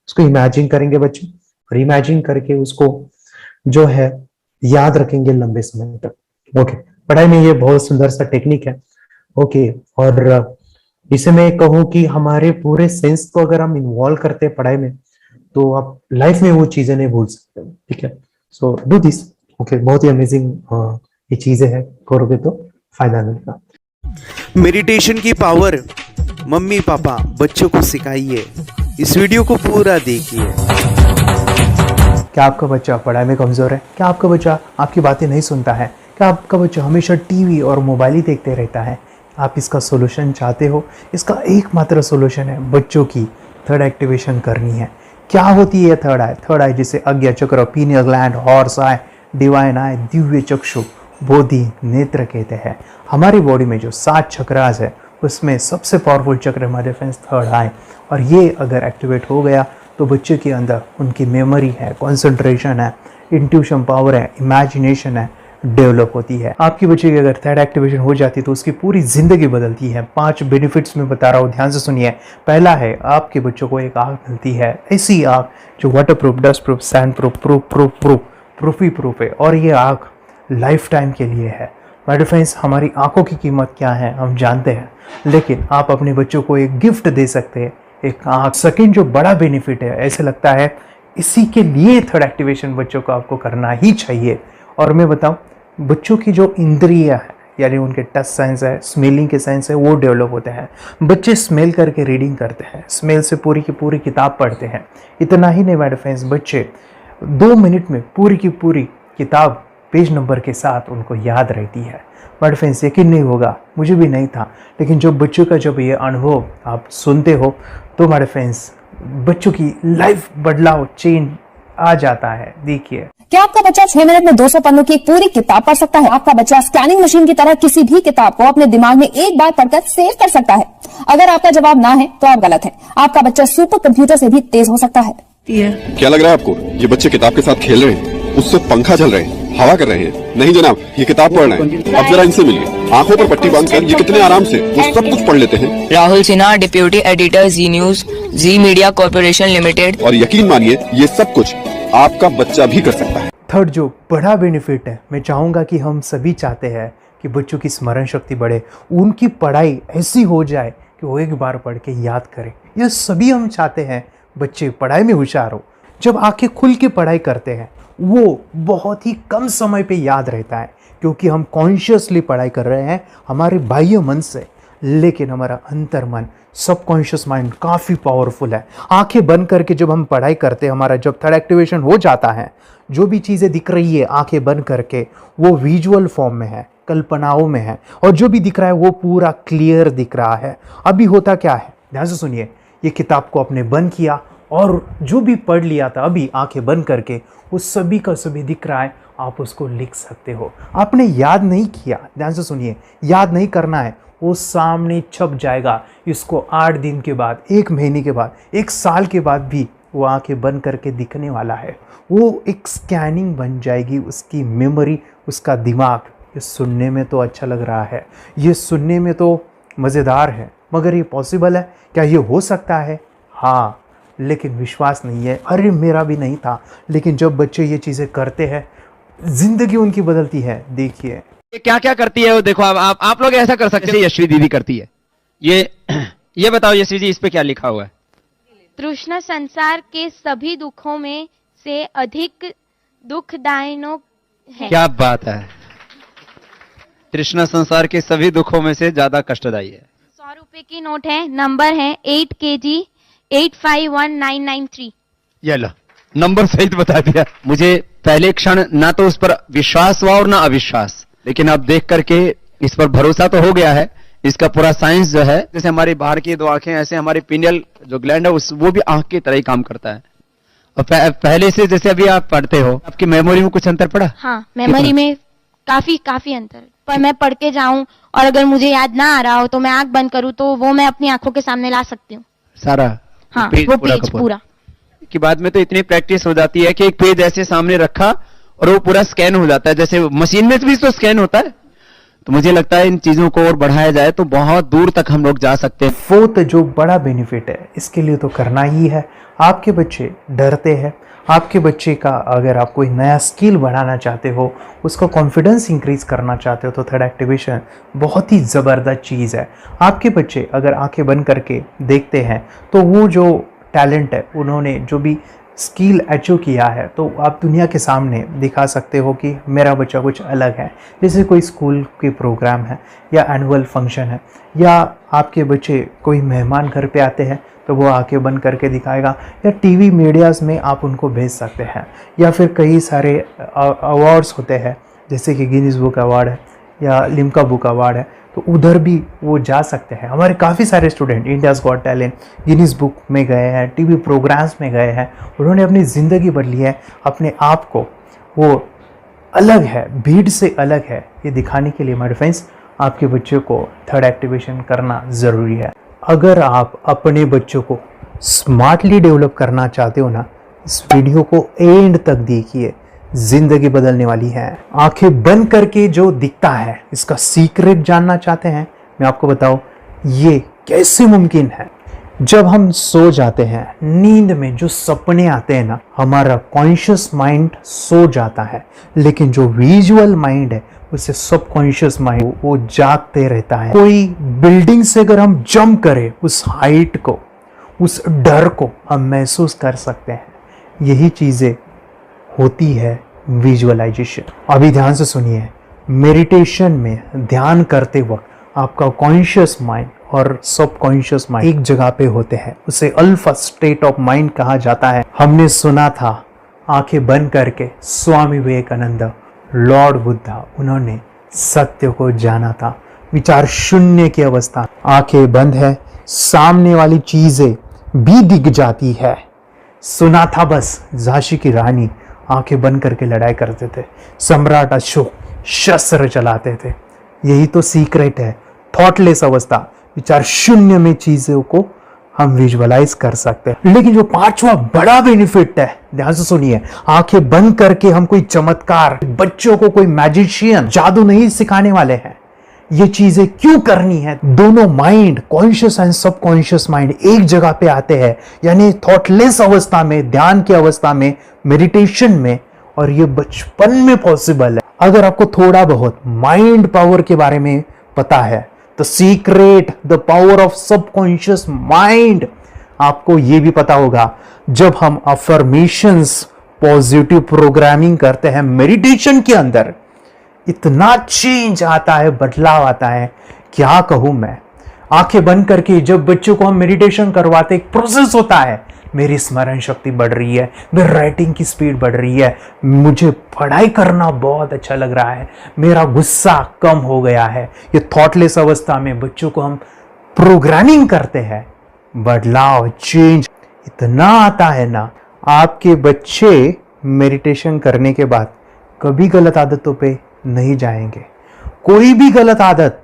उसको इमेजिन करेंगे बच्चे, और इमेजिन करके उसको जो है याद रखेंगे लंबे समय तक। ओके, पढ़ाई में ये बहुत सुंदर सा टेक्निक है। ओके, और इसे मैं कहूं कि हमारे पूरे सेंस को अगर हम इन्वॉल्व करते हैं पढ़ाई में तो आप लाइफ में वो चीजें नहीं भूल सकते। ठीक है, सो डू दिस। ओके, बहुत ही अमेजिंग ये चीजें हैं, करोगे तो फायदा मिलेगा। मेडिटेशन की पावर मम्मी पापा बच्चों को सिखाइए। इस वीडियो को पूरा देखिए। क्या आपका बच्चा पढ़ाई में कमज़ोर है? क्या आपका बच्चा आपकी बातें नहीं सुनता है? क्या आपका बच्चा हमेशा टीवी और मोबाइल ही देखते रहता है? आप इसका सोल्यूशन चाहते हो? इसका एकमात्र सोल्यूशन है बच्चों की थर्ड एक्टिवेशन करनी है। क्या होती है थर्ड आई? थर्ड आई जिसे Ajna chakra, pineal gland, horse eye, divine eye, दिव्य चक्षु, बोधि नेत्र कहते हैं। हमारी बॉडी में जो 7 चक्रास है उसमें सबसे पावरफुल चक्र हमारे फ्रेंड्स थर्ड आई, और ये अगर एक्टिवेट हो गया तो बच्चे के अंदर उनकी मेमोरी है, कंसंट्रेशन है, इंट्यूशन पावर है, इमेजिनेशन है, डेवलप होती है। आपकी बच्चे की अगर थर्ड एक्टिवेशन हो जाती है तो उसकी पूरी जिंदगी बदलती है। 5 बेनिफिट्स में बता रहा हूँ, ध्यान से सुनिए। पहला है, आपके बच्चों को एक आँख मिलती है, ऐसी आँख जो waterproof, dustproof, sandproof, proof ही प्रूफ है, और ये आँख लाइफ टाइम के लिए है। माय फ्रेंड्स, हमारी आंखों की कीमत क्या है हम जानते हैं, लेकिन आप अपने बच्चों को एक गिफ्ट दे सकते हैं, एक आँख। सेकंड जो बड़ा बेनिफिट है, ऐसे लगता है इसी के लिए थर्ड एक्टिवेशन बच्चों को आपको करना ही चाहिए। और मैं बताऊं, बच्चों की जो इंद्रियां है, यानी उनके टच सेंस है, स्मेलिंग के सेंस है, वो डेवलप होते हैं। बच्चे स्मेल करके रीडिंग करते हैं, स्मेल से पूरी की पूरी किताब पढ़ते हैं। इतना ही नहीं माय फ्रेंड्स, बच्चे 2 मिनट में पूरी की पूरी किताब पेज नंबर के साथ उनको याद रहती है। बट फ्रेंड्स, यकीन नहीं होगा, मुझे भी नहीं था, लेकिन जब बच्चों का जब ये अनुभव आप सुनते हो तो हमारे फ्रेंड्स बच्चों की लाइफ बदलाव, चेंज आ जाता है। देखिए, क्या आपका बच्चा 6 मिनट में 200 पन्नों की एक पूरी किताब पढ़ सकता है? आपका बच्चा स्कैनिंग मशीन की तरह किसी भी किताब को अपने दिमाग में एक बार पढ़कर सेव कर सकता है? अगर आपका जवाब ना है तो आप गलत हैं। आपका बच्चा सुपर कंप्यूटर से भी तेज हो सकता है। क्या लग रहा है आपको? ये बच्चे किताब के साथ खेल रहे हैं, उससे पंखा चल रहे हैं, हवा कर रहे हैं? नहीं जनाब, ये किताब पढ़ रहे हैं। अब जरा इनसे मिलिए। आंखों पर पट्टी बांधकर ये कितने आराम से वो सब कुछ पढ़ लेते हैं। राहुल सिन्हा, डिप्यूटी एडिटर, जी न्यूज, जी मीडिया कॉर्पोरेशन लिमिटेड। और यकीन मानिए ये सब कुछ आपका बच्चा भी कर सकता है। थर्ड जो बड़ा बेनिफिट है, मैं चाहूँगा कि हम सभी चाहते हैं कि बच्चों की स्मरण शक्ति बढ़े, उनकी पढ़ाई ऐसी हो जाए कि वो एक बार पढ़ के याद करें। यह सभी हम चाहते हैं बच्चे पढ़ाई में होशियार हो। जब आंखें खुल के पढ़ाई करते हैं वो बहुत ही कम समय पे याद रहता है, क्योंकि हम कॉन्शियसली पढ़ाई कर रहे हैं हमारे बाह्य मन से, लेकिन हमारा अंतर मन, सबकॉन्शियस माइंड काफ़ी पावरफुल है। आंखें बंद करके जब हम पढ़ाई करते हैं, हमारा जब थर्ड एक्टिवेशन हो जाता है, जो भी चीज़ें दिख रही है आंखें बंद करके वो विजुअल फॉर्म में है, कल्पनाओं में है, और जो भी दिख रहा है वो पूरा क्लियर दिख रहा है। अभी होता क्या है, ध्यान से सुनिए, ये किताब को आपने बंद किया और जो भी पढ़ लिया था अभी आंखें बंद करके वो सभी का सभी दिख रहा है, आप उसको लिख सकते हो। आपने याद नहीं किया, ध्यान से सुनिए, याद नहीं करना है, वो सामने छप जाएगा। इसको 8 दिन के बाद, 1 महीने के बाद, 1 साल के बाद भी वो आंखें बंद करके दिखने वाला है। वो एक स्कैनिंग बन जाएगी उसकी मेमोरी, उसका दिमाग। ये सुनने में तो अच्छा लग रहा है, ये सुनने में तो मज़ेदार है, मगर ये पॉसिबल है क्या? ये हो सकता है, हाँ, लेकिन विश्वास नहीं है। अरे मेरा भी नहीं था, लेकिन जब बच्चे ये चीज़ें करते हैं जिंदगी उनकी बदलती है। देखिए ये क्या क्या करती है वो, देखो आप लोग ऐसा कर सकते हैं, यशवी दीदी करती है। ये बताओ यशवी जी, इस पे क्या लिखा हुआ है? तृष्णा संसार के सभी दुखों में से अधिक दुखदायक है। क्या बात है, तृष्णा संसार के सभी दुखों में से ज्यादा कष्टदायी है। 100 रुपए की नोट है, नंबर है 8 kg 851993। ये लो, नंबर सहित बता दिया। मुझे पहले क्षण ना तो उस पर विश्वास हुआ और ना अविश्वास, लेकिन अब देख करके इस पर भरोसा तो हो गया है। इसका पूरा साइंस जो है, जैसे हमारी बाहर की 2 आंखें, ऐसे हमारी पिनियल जो ग्लैंड है वो भी आंख की तरह ही काम करता है। और पहले से जैसे अभी आप पढ़ते हो, आपकी मेमोरी में कुछ अंतर पड़ा? हाँ, मेमोरी में काफी अंतर। पर मैं पढ़ के जाऊं और अगर मुझे याद ना आ रहा हो तो मैं आंख बंद करूं तो वो मैं अपनी आंखों के सामने ला सकती हूँ सारा। हाँ, वो पेज पूरा कि बाद में तो इतनी प्रैक्टिस हो जाती है कि एक पेज ऐसे सामने रखा और वो पूरा स्कैन हो जाता है, जैसे मशीन में भी तो स्कैन होता है। तो मुझे लगता है इन चीजों को और बढ़ाया जाए तो बहुत दूर तक हम लोग जा सकते हैं। फोर्थ जो बड़ा बेनिफिट है, इसके लिए तो करना ही है। आपके बच्चे डरते हैं, आपके बच्चे का अगर आप कोई नया स्किल बढ़ाना चाहते हो, उसका कॉन्फिडेंस इंक्रीज करना चाहते हो, तो थर्ड एक्टिवेशन बहुत ही ज़बरदस्त चीज़ है। आपके बच्चे अगर आंखें बंद करके देखते हैं तो वो जो टैलेंट है, उन्होंने जो भी स्किल अचीव किया है, तो आप दुनिया के सामने दिखा सकते हो कि मेरा बच्चा कुछ अलग है। जैसे कोई स्कूल के प्रोग्राम है या एनुअल फंक्शन है, या आपके बच्चे कोई मेहमान घर पे आते हैं तो वो आंखें बंद करके दिखाएगा, या टीवी मीडियाज़ में आप उनको भेज सकते हैं, या फिर कई सारे अवार्ड्स होते हैं जैसे कि गिनीज बुक अवार्ड है या लिम्का बुक अवार्ड है, तो उधर भी वो जा सकते हैं। हमारे काफ़ी सारे student India's got talent, Guinness book में गए हैं, टीवी प्रोग्राम्स में गए हैं, उन्होंने अपनी ज़िंदगी बदली है, अपने आप को वो अलग है, भीड़ से अलग है, ये दिखाने के लिए माय फ्रेंड्स आपके बच्चों को थर्ड एक्टिवेशन करना ज़रूरी है। अगर आप अपने बच्चों को स्मार्टली डेवलप करना चाहते हो ना, इस वीडियो को एंड तक देखिए, जिंदगी बदलने वाली है। आंखें बंद करके जो दिखता है, इसका सीक्रेट जानना चाहते हैं, मैं आपको बताऊं ये कैसे मुमकिन है। जब हम सो जाते हैं, नींद में जो सपने आते हैं ना, हमारा कॉन्शियस माइंड सो जाता है, लेकिन जो विजुअल माइंड है, उसे सबकॉन्शियस माइंड वो जागते रहता है। कोई बिल्डिंग से अगर हम जंप करें, उस हाइट को, उस डर को हम महसूस कर सकते हैं। यही चीजें होती है विजुअलाइजेशन। अभी ध्यान से सुनिए, मेडिटेशन में ध्यान करते वक्त आपका कॉन्शियस माइंड और सबकॉन्शियस माइंड एक जगह पे होते हैं, उसे अल्फा स्टेट ऑफ माइंड कहा जाता है। हमने सुना था आंखें बंद करके स्वामी विवेकानंद, लॉर्ड बुद्धा, उन्होंने सत्य को जाना था। विचार शून्य की अवस्था, आंखें बंद है, सामने वाली चीजें भी दिख जाती है। सुना था बस, झांसी की रानी आंखें बंद करके लड़ाई करते थे, सम्राट अशोक शस्त्र चलाते थे। यही तो सीक्रेट है, थॉटलेस अवस्था, विचार शून्य में चीजों को हम विजुअलाइज कर सकते हैं। लेकिन जो 5वां बड़ा बेनिफिट है, ध्यान से सुनिए, आंखें बंद करके हम कोई चमत्कार, बच्चों को कोई मैजिशियन जादू नहीं सिखाने वाले हैं। ये चीजें क्यों करनी है। दोनों mind, conscious and subconscious mind एक जगह पे आते हैं, यानी थॉटलेस अवस्था में, ध्यान की अवस्था में, मेडिटेशन में, और ये बचपन में पॉसिबल है। अगर आपको थोड़ा बहुत माइंड पावर के बारे में पता है, the secret, the power of subconscious mind, आपको ये भी पता होगा जब हम अफर्मेशंस, पॉजिटिव प्रोग्रामिंग करते हैं मेडिटेशन के अंदर, इतना चेंज आता है, बदलाव आता है, क्या कहूं मैं। आंखें बंद करके जब बच्चों को हम मेडिटेशन करवाते, एक प्रोसेस होता है, मेरी स्मरण शक्ति बढ़ रही है, मेरी राइटिंग की स्पीड बढ़ रही है, मुझे पढ़ाई करना बहुत अच्छा लग रहा है, मेरा गुस्सा कम हो गया है। ये थॉटलेस अवस्था में बच्चों को हम प्रोग्रामिंग करते हैं, बदलाव, चेंज इतना आता है ना। आपके बच्चे मेडिटेशन करने के बाद कभी गलत आदतों पे नहीं जाएंगे। कोई भी गलत आदत,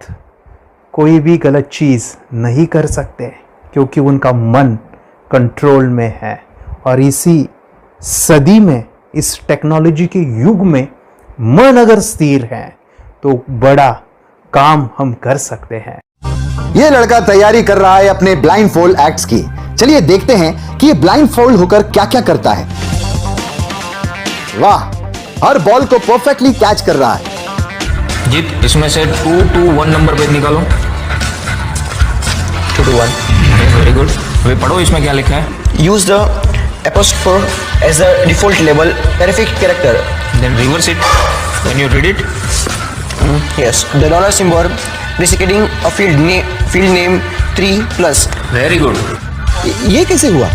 कोई भी गलत चीज नहीं कर सकते, क्योंकि उनका मन कंट्रोल में है। और इसी सदी में, इस टेक्नोलॉजी के युग में, मन अगर स्थिर है तो बड़ा काम हम कर सकते हैं। ये लड़का तैयारी कर रहा है अपने ब्लाइंड फोल्ड एक्ट्स की। चलिए देखते हैं कि ये ब्लाइंड फोल्ड होकर क्या क्या करता है। वाह, हर बॉल को परफेक्टली कैच कर रहा है। जीत, इसमें से 2 to 1 नंबर पेज निकालो। 2 to 1, वेरी गुड। वे पढ़ो, इसमें क्या लिखा है। Use the apostrophe as a default label terrific character. Then reverse it when you read it. Yes, the dollar symbol designating a field name 3+. Very good. ये कैसे हुआ?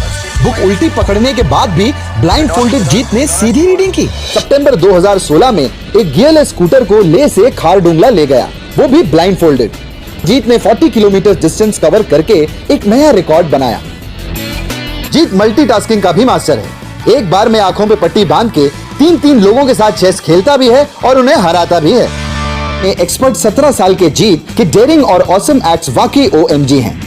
Book उल्टी पकड़ने के बाद भी ब्लाइंड फोल्डेड जीत ने सीधी रीडिंग की। सितंबर 2016 में एक गियरलेस स्कूटर को ले से खारडुंगला ले गया, वो भी ब्लाइंड फोल्डेड। जीत ने 40 किलोमीटर डिस्टेंस कवर करके एक नया रिकॉर्ड बनाया। जीत मल्टीटास्किंग का भी मास्टर है। एक बार में आंखों पे पट्टी बांध के 3-3 लोगों के साथ चेस खेलता भी है और उन्हें हराता भी है। एक्सपर्ट 17 साल के जीत के डेयरिंग और ऑसम एक्ट्स वाकई OMG हैं।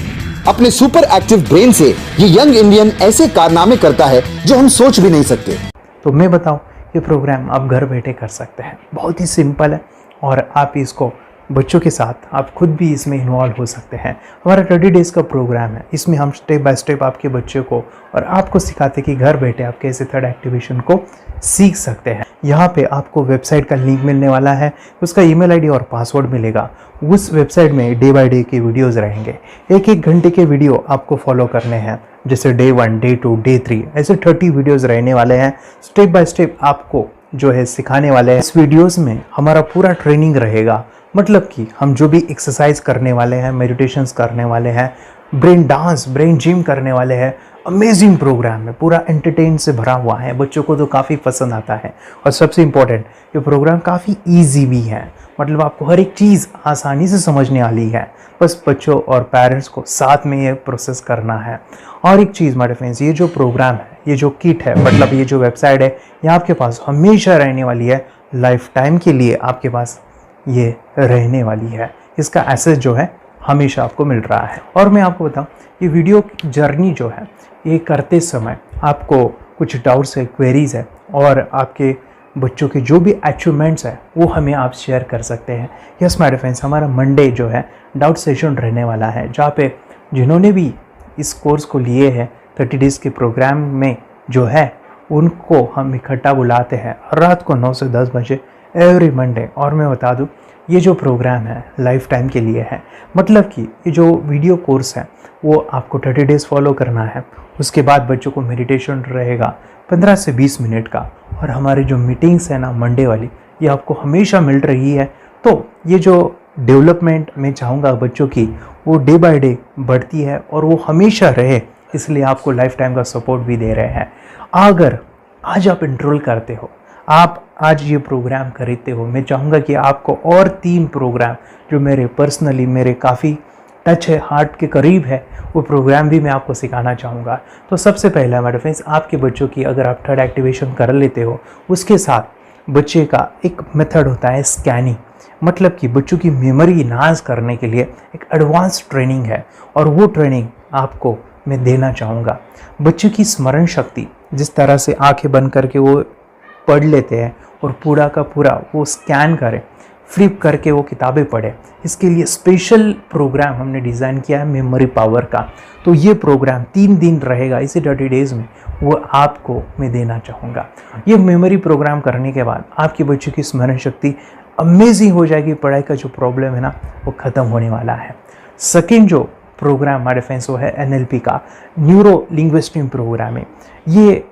अपने सुपर एक्टिव ब्रेन से ये यंग इंडियन ऐसे कारनामे करता है जो हम सोच भी नहीं सकते। तो मैं बताऊं, ये प्रोग्राम आप घर बैठे कर सकते हैं, बहुत ही सिंपल है, और आप इसको बच्चों के साथ आप खुद भी इसमें इन्वॉल्व हो सकते हैं। हमारा 30 डेज़ का प्रोग्राम है, इसमें हम स्टेप बाय स्टेप आपके बच्चे को और आपको सिखाते हैं कि घर बैठे आप कैसे थर्ड एक्टिवेशन को सीख सकते हैं। यहाँ पे आपको वेबसाइट का लिंक मिलने वाला है, उसका ईमेल आईडी और पासवर्ड मिलेगा। उस वेबसाइट में डे बाय डे के वीडियोज़ रहेंगे, 1-1 घंटे के वीडियो आपको फॉलो करने हैं, जैसे डे 1, डे 2, डे 3, ऐसे 30 वीडियोज़ रहने वाले हैं। स्टेप बाय स्टेप आपको जो है सिखाने वाले हैं। इस वीडियोज़ में हमारा पूरा ट्रेनिंग रहेगा, मतलब कि हम जो भी एक्सरसाइज करने वाले हैं, मेडिटेशंस करने वाले हैं, ब्रेन डांस, ब्रेन जिम करने वाले हैं। अमेजिंग प्रोग्राम है, पूरा एंटरटेन से भरा हुआ है, बच्चों को तो काफ़ी पसंद आता है। और सबसे इम्पोर्टेंट, ये प्रोग्राम काफ़ी इजी भी है, मतलब आपको हर एक चीज़ आसानी से समझने वाली है। बस बच्चों और पेरेंट्स को साथ में ये प्रोसेस करना है। और एक चीज़ मेरे फ्रेंड्स, ये जो प्रोग्राम है, ये जो किट है, मतलब ये जो वेबसाइट है, ये आपके पास हमेशा रहने वाली है, लाइफ टाइम के लिए आपके पास ये रहने वाली है। इसका एक्सेस जो है हमेशा आपको मिल रहा है। और मैं आपको बताऊं, ये वीडियो जर्नी जो है, ये करते समय आपको कुछ डाउट्स है, क्वेरीज है, और आपके बच्चों के जो भी अचीवमेंट्स है वो हमें आप शेयर कर सकते हैं। यस माय फ्रेंड्स, हमारा मंडे जो है डाउट सेशन रहने वाला है, जहाँ पे जिन्होंने भी इस कोर्स को लिए हैं 30 डेज़ के प्रोग्राम में जो है, उनको हम इकट्ठा बुलाते हैं रात को 9 से 10 बजे एवरी मंडे। और मैं बता दूं, ये जो प्रोग्राम है लाइफ टाइम के लिए है, मतलब कि ये जो वीडियो कोर्स है वो आपको 30 डेज़ फॉलो करना है। उसके बाद बच्चों को मेडिटेशन रहेगा 15 से 20 मिनट का, और हमारी जो मीटिंग्स है ना मंडे वाली, ये आपको हमेशा मिल रही है। तो ये जो डेवलपमेंट मैं चाहूँगा बच्चों की, वो डे बाय डे बढ़ती है और वो हमेशा रहे, इसलिए आपको लाइफ टाइम का सपोर्ट भी दे रहे हैं। अगर आज आप एनरोल करते हो, आप आज ये प्रोग्राम खरीदते हो, मैं चाहूँगा कि आपको और 3 प्रोग्राम जो मेरे पर्सनली मेरे काफ़ी टच है, हार्ट के करीब है, वो प्रोग्राम भी मैं आपको सिखाना चाहूँगा। तो सबसे पहला मेरे फ्रेंड्स, आपके बच्चों की अगर आप थर्ड एक्टिवेशन कर लेते हो, उसके साथ बच्चे का एक मेथड होता है स्कैनिंग, मतलब कि बच्चों की मेमोरी इन्हांस करने के लिए एक एडवांस ट्रेनिंग है, और वो ट्रेनिंग आपको मैं देना चाहूँगा। बच्चों की स्मरण शक्ति, जिस तरह से आंखें बंद करके वो पढ़ लेते हैं और पूरा का पूरा वो स्कैन करें, फ्लिप करके वो किताबें पढ़े। इसके लिए स्पेशल प्रोग्राम हमने डिज़ाइन किया है मेमोरी पावर का। तो ये प्रोग्राम 3 दिन रहेगा, इसी 30 डेज़ में वो आपको मैं देना चाहूँगा। ये मेमोरी प्रोग्राम करने के बाद आपके बच्चों की स्मरण शक्ति अमेजिंग हो जाएगी। पढ़ाई का जो प्रॉब्लम है ना वो ख़त्म होने वाला है। सेकेंड जो प्रोग्राम हमारे फ्रेंड्स वो है NLP का, न्यूरो लिंग्विस्टिक प्रोग्राम है। ये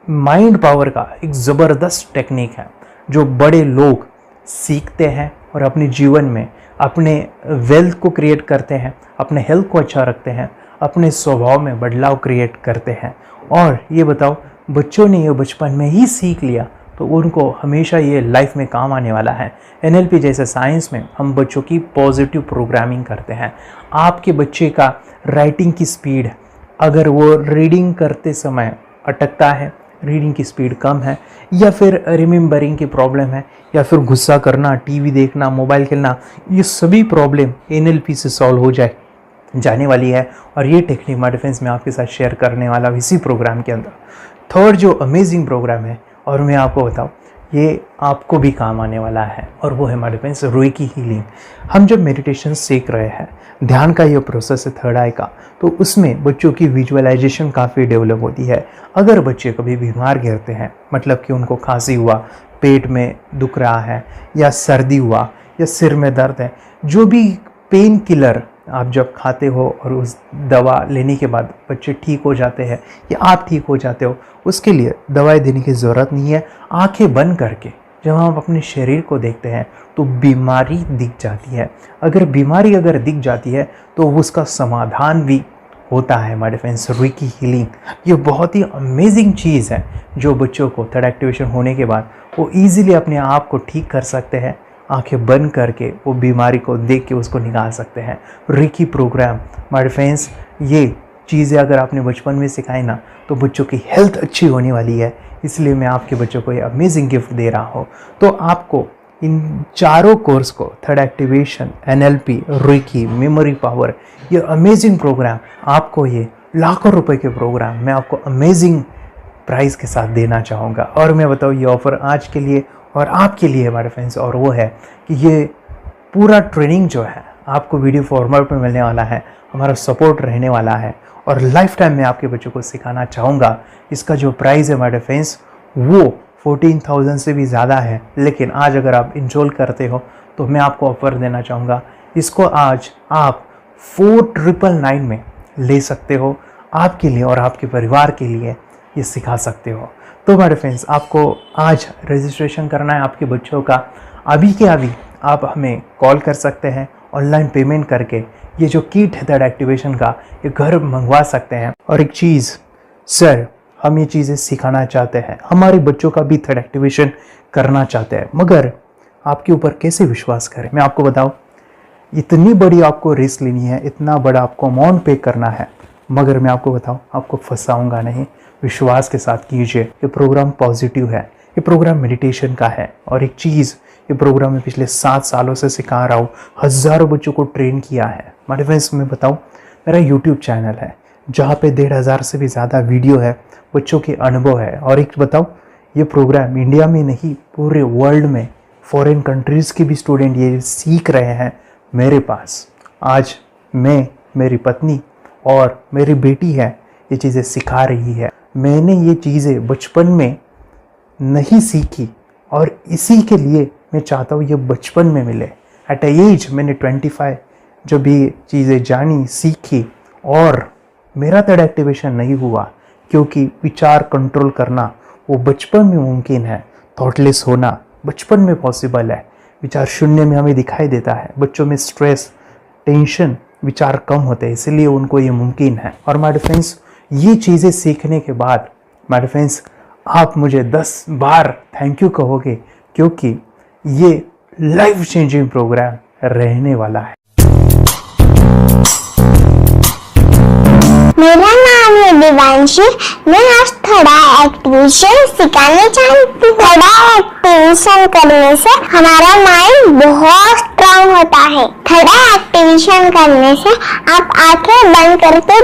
माइंड पावर का एक ज़बरदस्त टेक्निक है जो बड़े लोग सीखते हैं और अपने जीवन में अपने वेल्थ को क्रिएट करते हैं, अपने हेल्थ को अच्छा रखते हैं, अपने स्वभाव में बदलाव क्रिएट करते हैं। और ये बताओ, बच्चों ने ये बचपन में ही सीख लिया तो उनको हमेशा ये लाइफ में काम आने वाला है। NLP जैसे साइंस में हम बच्चों की पॉजिटिव प्रोग्रामिंग करते हैं। आपके बच्चे का राइटिंग की स्पीड, अगर वो रीडिंग करते समय अटकता है, रीडिंग की स्पीड कम है, या फिर रिमेंबरिंग की प्रॉब्लम है, या फिर गुस्सा करना, टीवी देखना, मोबाइल खेलना, ये सभी प्रॉब्लम NLP से सॉल्व हो जाने वाली है। और ये टेक्निक माय डिफेंस में आपके साथ शेयर करने वाला इसी प्रोग्राम के अंदर। थर्ड जो अमेजिंग प्रोग्राम है और मैं आपको बताऊं, ये आपको भी काम आने वाला है, और वो है माय डिफेंस रेकी हीलिंग। हम जब मेडिटेशन सीख रहे हैं, ध्यान का ये प्रोसेस है थर्ड आई का, तो उसमें बच्चों की विजुअलाइजेशन काफ़ी डेवलप होती है। अगर बच्चे कभी बीमार गिरते हैं, मतलब कि उनको खांसी हुआ, पेट में दुख रहा है, या सर्दी हुआ, या सिर में दर्द है, जो भी पेन किलर आप जब खाते हो और उस दवा लेने के बाद बच्चे ठीक हो जाते हैं या आप ठीक हो जाते हो, उसके लिए दवाई देने की ज़रूरत नहीं है। आंखें बंद करके जब हम अपने शरीर को देखते हैं तो बीमारी दिख जाती है। अगर बीमारी दिख जाती है तो उसका समाधान भी होता है। माय डिफेंस रेकी हीलिंग ये बहुत ही अमेजिंग चीज़ है जो बच्चों को थर्ड एक्टिवेशन होने के बाद वो ईजिली अपने आप को ठीक कर सकते हैं। आंखें बंद करके वो बीमारी को देख के उसको निकाल सकते हैं। रेकी प्रोग्राम माय डिफेंस, ये चीज़ें अगर आपने बचपन में सिखाई ना तो बच्चों की हेल्थ अच्छी होने वाली है। इसलिए मैं आपके बच्चों को ये अमेजिंग गिफ्ट दे रहा हूँ। तो आपको इन चारों कोर्स को, third activation, NLP, reiki, memory power, ये अमेजिंग प्रोग्राम, आपको ये लाखों रुपए के प्रोग्राम मैं आपको अमेजिंग प्राइस के साथ देना चाहूँगा। और मैं बताऊँ ये ऑफ़र आज के लिए और आपके लिए हमारे फ्रेंड्स, और वो है कि ये पूरा ट्रेनिंग जो है आपको वीडियो फॉर्मेट में मिलने वाला है, हमारा सपोर्ट रहने वाला है, और लाइफ टाइम में आपके बच्चों को सिखाना चाहूँगा। इसका जो प्राइस है हमारे फ्रेंड्स वो 14,000 से भी ज़्यादा है, लेकिन आज अगर आप इंस्टॉल करते हो तो मैं आपको ऑफ़र देना चाहूँगा। इसको आज आप 4,999 में ले सकते हो। आपके लिए और आपके परिवार के लिए ये सिखा सकते हो। तो हमारे फ्रेंड्स, आपको आज रजिस्ट्रेशन करना है आपके बच्चों का। अभी के अभी आप हमें कॉल कर सकते हैं, ऑनलाइन पेमेंट करके ये जो किट है थर्ड एक्टिवेशन का, ये घर मंगवा सकते हैं। और एक चीज़ सर, हम ये चीज़ें सिखाना चाहते हैं, हमारे बच्चों का भी थर्ड एक्टिवेशन करना चाहते हैं, मगर आपके ऊपर कैसे विश्वास करें? मैं आपको बताऊं, इतनी बड़ी आपको रिस्क लेनी है, इतना बड़ा आपको अमाउंट पे करना है, मगर मैं आपको बताऊं, आपको फंसाऊंगा नहीं। विश्वास के साथ कीजिए। ये प्रोग्राम पॉजिटिव है, ये प्रोग्राम मेडिटेशन का है। और एक चीज़, ये प्रोग्राम मैं पिछले 7 सालों से सिखा रहा हूँ, हज़ारों बच्चों को ट्रेन किया है। मेरे फ्रेंड्स, मैं बताऊँ, मेरा यूट्यूब चैनल है जहाँ पे 1,500 से भी ज़्यादा वीडियो है, बच्चों के अनुभव है। और एक बताऊँ, ये प्रोग्राम इंडिया में नहीं, पूरे वर्ल्ड में फॉरेन कंट्रीज़ के भी स्टूडेंट ये सीख रहे हैं मेरे पास। आज मैं, मेरी पत्नी और मेरी बेटी है, ये चीज़ें सिखा रही है। मैंने ये चीज़ें बचपन में नहीं सीखी और इसी के लिए मैं चाहता हूँ ये बचपन में मिले। एट एज मैंने 25 जब ये चीज़ें जानी, सीखी, और मेरा थर्ड एक्टिवेशन नहीं हुआ क्योंकि विचार कंट्रोल करना वो बचपन में मुमकिन है। थॉटलेस होना बचपन में पॉसिबल है। विचार शून्य में हमें दिखाई देता है। बच्चों में स्ट्रेस, टेंशन, विचार कम होते हैं, इसलिए उनको ये मुमकिन है। और माय फ्रेंड्स, ये चीज़ें सीखने के बाद माय फ्रेंड्स, आप मुझे 10 बार थैंक यू कहोगे, क्योंकि ये लाइफ चेंजिंग प्रोग्राम रहने वाला है। मेरा नाम है दिवांशी। मैं आज थोड़ा एक्टिवेशन सिखाना चाहती हूँ। थोड़ा एक्टिवेशन करने से हमारा माइंड बहुत स्ट्रांग होता है। थोड़ा एक्टिवेशन मेडिटेशन करने से आप आंखें बंद करके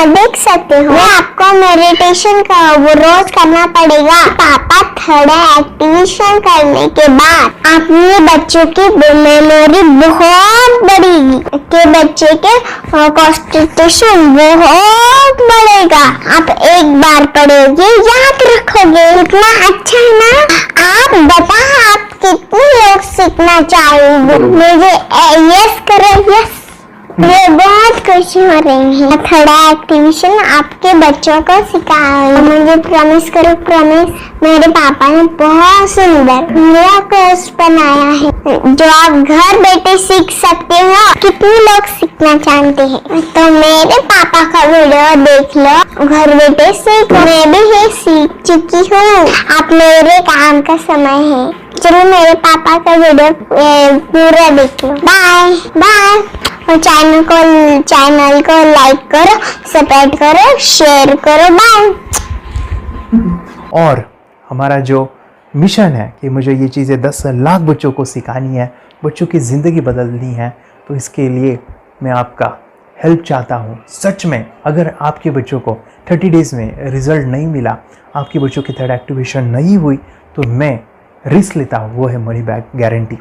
देख सकते हो। आपको मेडिटेशन का वो रोज करना पड़ेगा। पापा थोड़ा एक्टिवेशन करने के बाद अपने बच्चों की मेमोरी बहुत बढ़ेगी, के बच्चे के कॉन्सेंट्रेशन बहुत बढ़ेगा। आप एक बार पढ़ोगे याद रखोगे, इतना अच्छा है ना। आप बता आप कितने लोग सीखना चाहोगे? मुझे यस करो, यस। मुझे बहुत खुशी हो रही है। थोड़ा एक्टिवेशन आपके बच्चों को सिखाओ। मुझे प्रॉमिस करो, प्रॉमिस। मेरे पापा ने बहुत सुंदर मेरा कोर्स बनाया है जो आप घर बैठे सीख सकते हो। कितने लोग सीखना चाहते हैं तो मेरे पापा का वीडियो देख लो, घर बैठे सीख। मैं भी ये सीख चुकी हूँ। आप मेरे काम का समय है। चलो मेरे पापा का वीडियो पूरा देख लो। Bye bye. और चैनल को लाइक करो, सब्सक्राइब करो, शेयर करो। बाय। और हमारा जो मिशन है कि मुझे ये चीज़ें 10 लाख बच्चों को सिखानी है, बच्चों की ज़िंदगी बदलनी है, तो इसके लिए मैं आपका हेल्प चाहता हूँ। सच में अगर आपके बच्चों को 30 डेज़ में रिज़ल्ट नहीं मिला, आपके बच्चों की थर्ड एक्टिवेशन नहीं हुई, तो मैं रिस्क लेता हूँ, वो है मनी बैक गारंटी।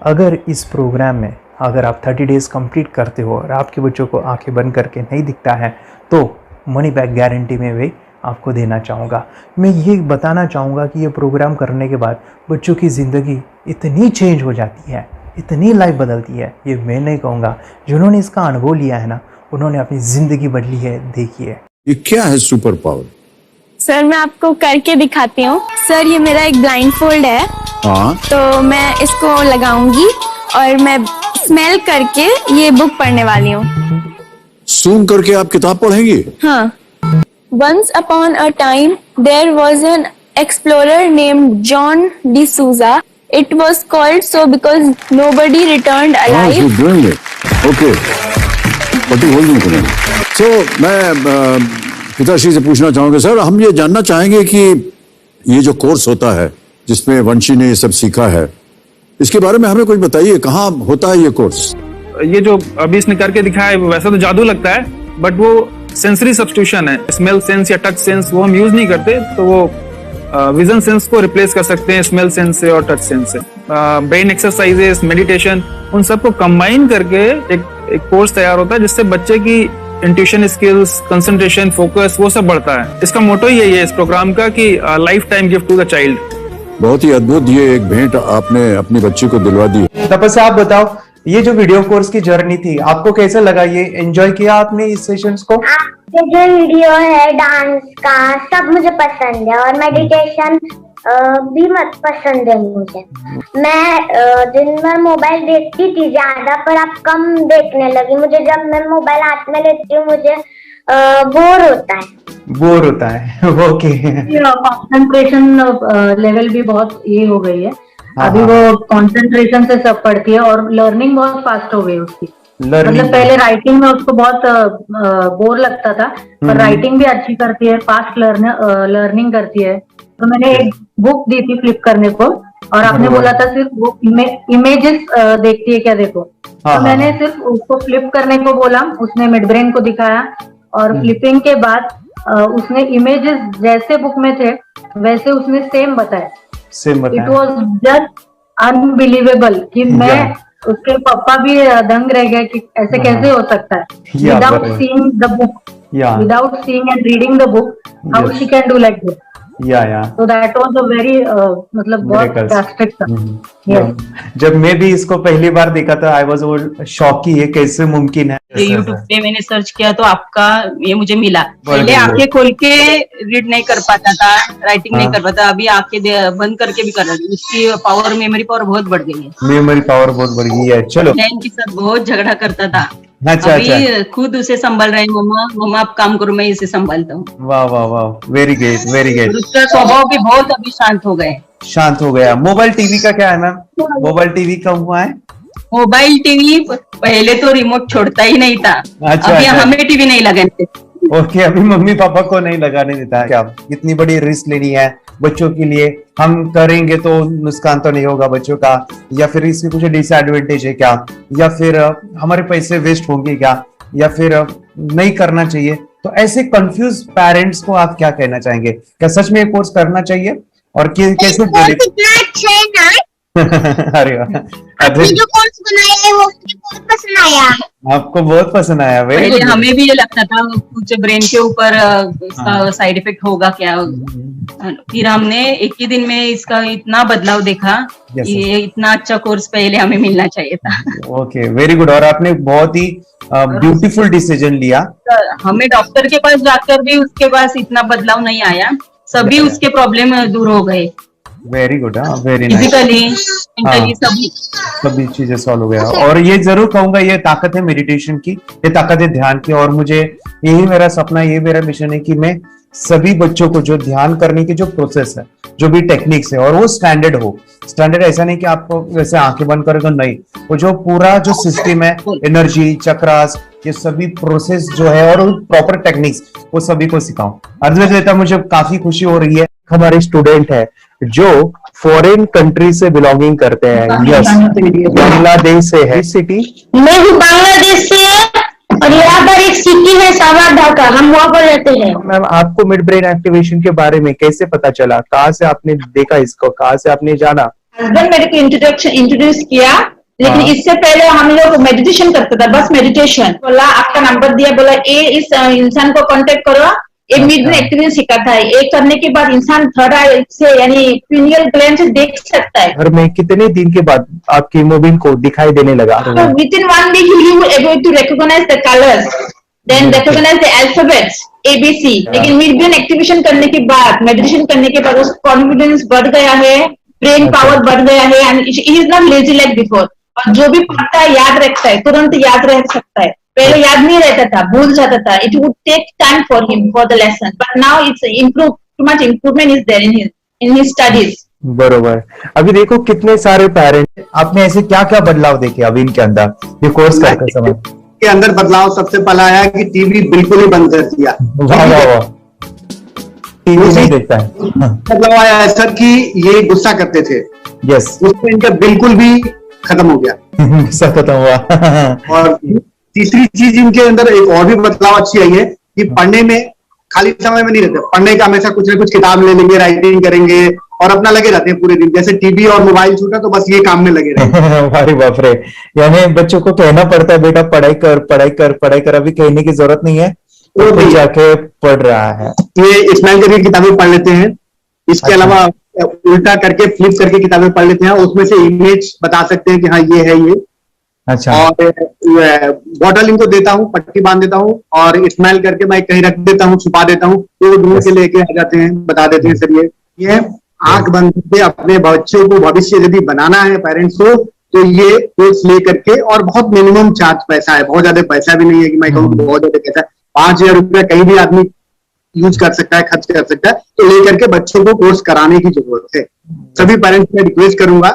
अगर इस प्रोग्राम में अगर आप 30 डेज़ कंप्लीट करते हो और आपके बच्चों को आंखें बंद करके नहीं दिखता है, तो मनी बैक गारंटी में भी आपको देना चाहूँगा। मैं ये बताना चाहूँगा कि ये प्रोग्राम करने के बाद बच्चों की ज़िंदगी इतनी चेंज हो जाती है, इतनी लाइफ बदलती है, ये मैं नहीं कहूँगा। जिन्होंने इसका अनुभव लिया है ना, उन्होंने अपनी ज़िंदगी बदली है। देखिए ये क्या है सुपर पावर? सर मैं आपको करके दिखाती हूँ। सर ये मेरा एक ब्लाइंड फोल्ड है, हाँ, तो मैं इसको लगाऊंगी और मैं स्मेल करके ये बुक पढ़ने वाली हूँ। सूंघ करके आप किताब पढ़ेंगी? हाँ। Once upon a time, there was an explorer named John D'Souza. It was called so because nobody returned alive. you're doing it. Okay. What are you holding today? So, मैं पिताश्री से पूछना चाहूंगा, सर हम ये जानना चाहेंगे कि ये जो कोर्स होता है जिसमें वंशी ने ये सब सीखा है, इसके बारे में हमें कुछ बताइए। कहाँ होता है ये कोर्स? ये जो अभी इसने करके दिखाया है वैसा तो जादू लगता है, बट वो सेंसरी सब्स्टिट्यूशन है। स्मेल सेंस या टच सेंस वो हम यूज नहीं करते, तो वो विजन सेंस को रिप्लेस कर सकते हैं स्मेल सेंस से और टच सेंस से। ब्रेन एक्सरसाइजेस, मेडिटेशन, उन सबको कंबाइन करके एक कोर्स तैयार होता है जिससे बच्चे की इंट्यूशन स्किल्स, कंसंट्रेशन, फोकस वो सब बढ़ता है। इसका मोटो ही यही है इस प्रोग्राम का कि lifetime gift to the child. बहुत ही अद्भुत ये एक भेंट आपने अपनी बच्ची को दिलवा दी। तपस्या आप बताओ, ये जो वीडियो कोर्स की जर्नी थी आपको कैसे लगा? ये एंजॉय किया आपने इस सेशंस को? आपके जो वीडियो है डांस का सब मुझे पसंद है और मेडिटेशन भी मत पसंद है मुझे। मैं दिन भर मोबाइल देखती थी ज्यादा, पर अब कम देखने लगी। मुझे जब मैं मोबाइल हाथ में लेती हूँ मुझे बोर होता है। ओके। कंसंट्रेशन लेवल भी बहुत ये हो गई है। अभी वो कंसंट्रेशन से सब पढ़ती है और लर्निंग बहुत फास्ट हो गई उसकी। मतलब पहले राइटिंग में उसको बहुत बोर लगता था, पर राइटिंग भी अच्छी करती है, फास्ट लर्निंग करती है। तो मैंने एक बुक दी थी फ्लिप करने को और आपने बोला था सिर्फ वो इमेजेस देखती है क्या, देखो। तो मैंने सिर्फ उसको फ्लिप करने को बोला, उसने मिड ब्रेन को दिखाया और फ्लिपिंग के बाद उसने इमेजेस जैसे बुक में थे वैसे उसने सेम बताया। इट वॉज जस्ट अनबिलीवेबल कि मैं उसके पापा भी दंग रह गए कि ऐसे कैसे हो सकता है। Without seeing the book, without seeing and reading the book, how she can do like this. So that was a very मतलब बहुत ड्रास्टिक था। जब मैं भी इसको पहली बार देखा था आई वाज शॉक कि ये कैसे मुमकिन है। यूट्यूब पे मैंने सर्च किया तो आपका ये मुझे मिला। पहले आंखें खोल के रीड नहीं कर पाता था, राइटिंग नहीं कर पाता, अभी आंखें बंद करके भी कर रहा है। उसकी पावर, मेमोरी पावर बहुत बढ़ गई है। मेमोरी पावर बहुत बढ़ गई है। चलो, बहन के साथ बहुत झगड़ा करता था, अच्छा, अभी खुद उसे संभाल रहे हैं। मम्मा आप काम करो, मैं इसे संभालता हूँ। वाह वाह वाह, वेरी ग्रेट वेरी ग्रेट। उसका स्वभाव भी बहुत अभी शांत हो गए। शांत हो गया। मोबाइल टीवी का क्या है मैम? मोबाइल टीवी कब हुआ है? मोबाइल टीवी पहले तो रिमोट छोड़ता ही नहीं था। अच्छा, अभी अच्छा। हमें टीवी नहीं लगाने ओके, अभी मम्मी पापा को नहीं लगाने देता है क्या? इतनी बड़ी रिस्क लेनी है बच्चों के लिए, हम करेंगे तो नुकसान तो नहीं होगा बच्चों का, या फिर इसमें कुछ डिसएडवांटेज है क्या, या फिर हमारे पैसे वेस्ट होंगे क्या, या फिर नहीं करना चाहिए? तो ऐसे कंफ्यूज पेरेंट्स को आप क्या कहना चाहेंगे? क्या सच में ये कोर्स करना चाहिए और कैसे? कितना अच्छा है ना। अरे वाह, आपने जो कोर्स बनाया है वो मुझे बहुत पसंद आया। आपको बहुत पसंद आया? पहले हमें भी ये लगता था कुछ ब्रेन के ऊपर इसका साइड इफेक्ट होगा क्या, फिर हमने एक ही दिन में इसका इतना बदलाव देखा कि ये इतना अच्छा कोर्स पहले हमें मिलना चाहिए था। Okay, very good. और आपने बहुत ही ब्यूटीफुल डिसीजन लिया। हमें डॉक्टर के पास जाकर भी उसके पास इतना बदलाव नहीं आया, सभी उसके प्रॉब्लम दूर हो गए। Very good, very nice. Physically, mentally सभी चीजें सॉल्व हो गया। और ये जरूर कहूंगा, ये ताकत है मेडिटेशन की, ये ताकत है ध्यान की। और मुझे यही मेरा सपना, ये मेरा मिशन है कि मैं सभी बच्चों को जो ध्यान करने की जो प्रोसेस है, जो भी टेक्निक्स है, और वो स्टैंडर्ड हो। स्टैंडर्ड ऐसा नहीं कि आपको वैसे आंखें बंद करें तो नहीं, वो जो पूरा जो सिस्टम है, एनर्जी चक्रास, ये सभी प्रोसेस जो है और प्रॉपर टेक्निक्स, वो सभी को सिखाऊं। अर्जुन, मुझे काफी खुशी हो रही है। हमारे स्टूडेंट है जो फॉरेन कंट्री से बिलोंगिंग करते हैं। यस, बांग्लादेश से है। सिटी मैं भी बांग्लादेश से और यहाँ पर एक सिटी है सावर ढाका, हम वहाँ पर रहते हैं। मैम, आपको मिड ब्रेन एक्टिवेशन के बारे में कैसे पता चला? कहाँ से आपने देखा इसको, कहाँ से आपने जाना? हस्बैंड मेरे को इंट्रोड्यूस किया, लेकिन इससे पहले हम लोग मेडिटेशन करते थे, बस मेडिटेशन। बोला आपका नंबर दिया, बोला ये इस इंसान को कांटेक्ट करो, ये मिड ब्रेन एक्टिवेशन सिखाता है। ये करने के बाद इंसान थर्ड आई से यानी पिनियल ग्लैंड से देख सकता है। घर में कितने दिन के बाद आपकी हीमोग्लोबिन को दिखाई देने लगा? Within 1 week you able to recognise the colours, then recognise the alphabets ABC। लेकिन मिड ब्रेन एक्टिवेशन करने के बाद, मेडिटेशन करने के बाद उसका कॉन्फिडेंस बढ़ गया है, ब्रेन पावर बढ़ गया है, and he is not lazy like before. और जो भी पढ़ता है याद रखता है, तुरंत याद रह सकता है। पहले याद नहीं रहता था, भूल जाता था। It would take time for him for the lesson, but now it's improve, too much improvement is there in his studies. बरोबर। अभी देखो कितने सारे पेरेंट्स, आपने ऐसे क्या क्या बदलाव देखे अभी इनके अंदर ये कोर्स करते समय? के अंदर बदलाव सबसे पहला आया कि टीवी बिल्कुल ही बंद कर दिया। वाह वाह वाह, टीवी नहीं देखता है। बदलाव आया है सर कि ये गुस्सा करते थे। यस, उसमें इनका बिल्कुल भी खत्म हो गया, गुस्सा खत्म हुआ। और तीसरी चीज इनके अंदर एक और भी बदलाव अच्छी आई है कि पढ़ने में खाली समय में नहीं रहते, पढ़ने का हमेशा कुछ ना कुछ किताब ले लेंगे, राइटिंग करेंगे और अपना लगे रहते हैं पूरे दिन। जैसे टीवी और मोबाइल छूटा तो बस ये काम में लगे रहते। अरे बाप रे, यानी बच्चों को कहना पड़ता है बेटा पढ़ाई कर पढ़ाई कर पढ़ाई कर, अभी कहने की जरूरत नहीं है, तो भी जाके पढ़ रहा है। ये स्माइल करके किताबें पढ़ लेते हैं, इसके अलावा उल्टा करके फ्लिप करके किताबें पढ़ लेते हैं, उसमें से इमेज बता सकते हैं कि हाँ ये है ये। अच्छा। और बॉटल इनको देता हूँ, पट्टी बांध देता हूँ और स्माइल करके मैं कहीं रख देता हूँ, छुपा देता हूँ, तो वो ढूंढ के लेके आ जाते हैं, बता देते हैं सर ये आंख बंद करके अपने बच्चों को भविष्य यदि बनाना है पेरेंट्स को, तो ये कोर्स ले करके, और बहुत मिनिमम चार्ज पैसा है, बहुत ज्यादा पैसा भी नहीं है कि मैं कहूँ बहुत ज्यादा पैसा है। 5,000 रुपया कहीं भी आदमी यूज कर सकता है, खर्च कर सकता है, तो लेकर के बच्चों को कोर्स कराने की जरूरत है। सभी पेरेंट्स में रिक्वेस्ट करूंगा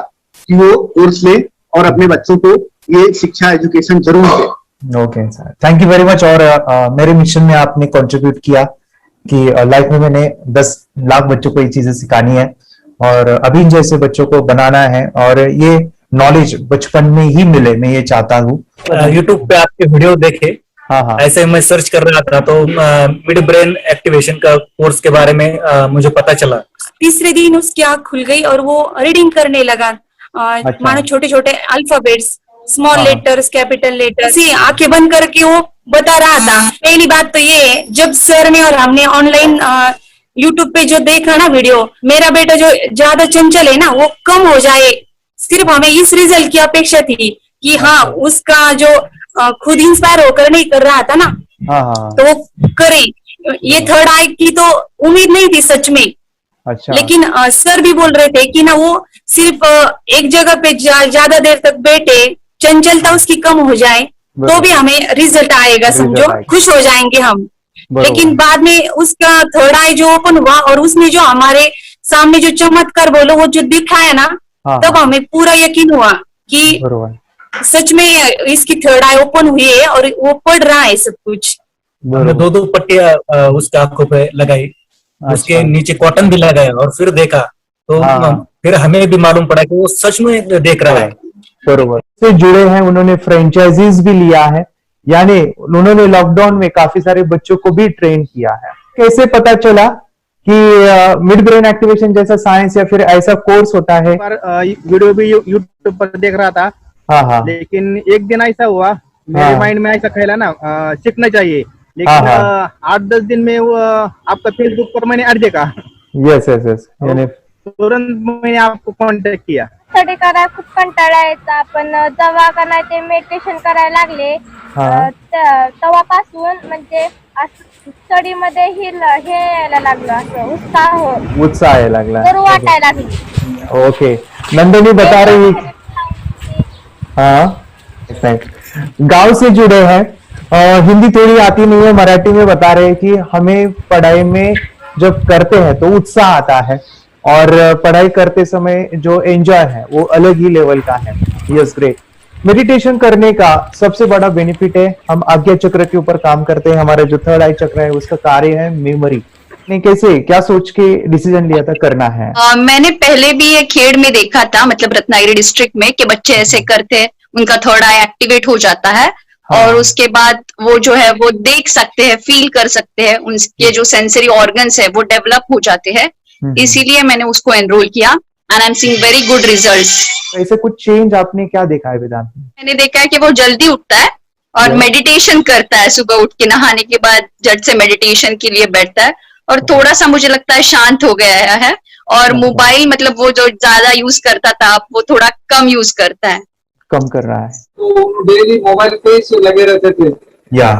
कि वो कोर्स ले और अपने बच्चों को ये शिक्षा एजुकेशन जरूर दे। Okay sir, thank you very much. और मेरे मिशन में आपने कंट्रीब्यूट किया कि लाइफ में मैंने 10 लाख बच्चों को ये चीजें सिखानी है और अभी जैसे बच्चों को बनाना है, और ये नॉलेज बचपन में ही मिले, मैं ये चाहता हूँ। यूट्यूब पे आपके वीडियो देखे, हाँ, ऐसे मैं सर्च कर रहा था तो मिड ब्रेन एक्टिवेशन का कोर्स के बारे में मुझे पता चला। तीसरे दिन उसकी आंख खुल गई और वो रीडिंग करने लगा, मानो छोटे छोटे alphabets, small letters, capital letters, आंखें बंद करके वो बता रहा था। पहली बात तो ये, जब सर ने और हमने ऑनलाइन यूट्यूब पे जो देखा ना वीडियो, मेरा बेटा जो ज्यादा चंचल है ना वो कम हो जाए, सिर्फ हमें इस रिजल्ट की अपेक्षा थी कि हाँ उसका जो खुद इंस्पायर होकर नहीं कर रहा था ना, तो वो करे। ये थर्ड आई की तो उम्मीद नहीं थी सच में। अच्छा। लेकिन सर भी बोल रहे थे कि ना वो सिर्फ एक जगह पे ज्यादा देर तक बैठे, चंचलता उसकी कम हो जाए तो भी हमें रिजल्ट आएगा, समझो खुश हो जाएंगे हम। लेकिन बाद में उसका थर्ड आई जो ओपन हुआ और उसने जो हमारे सामने जो चमत्कार बोलो वो जो दिखाया ना, तब हमें पूरा यकीन हुआ कि सच में इसकी थर्ड आई ओपन हुई है और वो पढ़ रहा है सब कुछ। हमने 2-2 पट्टियां उसके आंखों पे लगाई, उसके नीचे कॉटन भी लगाया और फिर देखा तो फिर हमें भी मालूम पड़ा कि वो सच में देख रहा है। बरोबर से जुड़े हैं, उन्होंने फ्रेंचाइजीज भी लिया है, यानी उन्होंने लॉकडाउन में काफी सारे बच्चों को भी ट्रेन किया है। कैसे पता चला कि मिड ब्रेन एक्टिवेशन जैसा साइंस या फिर ऐसा कोर्स होता है? वीडियो भी यूट्यूब पर देख रहा था। हाँ। लेकिन एक दिन ऐसा हुआ मेरे माइंड में ऐसा ख्याल ना सीखना चाहिए, लेकिन 8-10 दिन में वो आपका फेसबुक पर मैंने ऐड देखा। यस यानी तुरंत मैंने आपको कॉन्टॅक्ट किया। स्टडी करायला खूप कंटाळा यायचा, पण जेव्हा का नाही ते मेडिटेशन करायला लागले तेव्हापासून म्हणजे स्टडी मध्ये हे यायला लागलं, असं उत्साह यायला लागला, करू वाटायला लागली। ओके, नंदिनी बता रही गांव से जुड़े हैं, हिंदी थोड़ी आती नहीं है, मराठी में बता रहे हैं कि हमें पढ़ाई में जब करते हैं तो उत्साह आता है और पढ़ाई करते समय जो एंजॉय है वो अलग ही लेवल का है। Yes great. मेडिटेशन करने का सबसे बड़ा बेनिफिट है, हम आज्ञा चक्र के ऊपर काम करते हैं, हमारा जो थर्ड आई चक्र है उसका कार्य है मेमोरी। ने कैसे क्या सोच के डिसीजन लिया था करना है? मैंने पहले भी ये खेड़ में देखा था, मतलब रत्नागिरी डिस्ट्रिक्ट में, कि बच्चे ऐसे करते हैं, उनका थर्ड आई एक्टिवेट हो जाता है और उसके बाद वो जो है वो देख सकते हैं, फील कर सकते हैं, उनके जो सेंसरी ऑर्गन्स है वो डेवलप हो जाते हैं। इसीलिए मैंने उसको एनरोल किया and I am seeing very good results. ऐसे कुछ चेंज आपने क्या देखा है वेदांत में? मैंने देखा है कि वो जल्दी उठता है और मेडिटेशन करता है, सुबह उठ के नहाने के बाद झट से मेडिटेशन के लिए बैठता है और थोड़ा सा मुझे लगता है शांत हो गया है। और मोबाइल मतलब वो जो ज्यादा यूज करता था वो थोड़ा कम यूज करता है, कम कर रहा है। तो डेली मोबाइल पे ही लगे रहते थे। या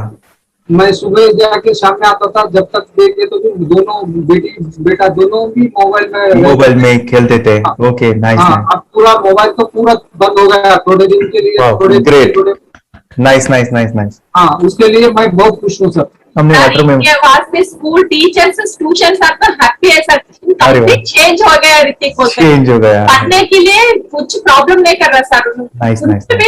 मैं सुबह जाके शाम में आता था, जब तक देखे तो दोनों बेटा दोनों भी मोबाइल में खेलते थे। Okay, nice. अब पूरा मोबाइल तो पूरा बंद हो गया थोड़े दिन के लिए। थोड़े नाइस। हाँ, उसके लिए मैं बहुत खुश हूँ सर। हमने वाटर में वास्ते स्कूल टीचर्स स्टूडेंट्स आपका हैप्पी है सर, कंप्लीट चेंज हो गया ऋतिक को। चेंज हो गया, पढ़ने के लिए कुछ प्रॉब्लम नहीं कर रहा सर। नाइस।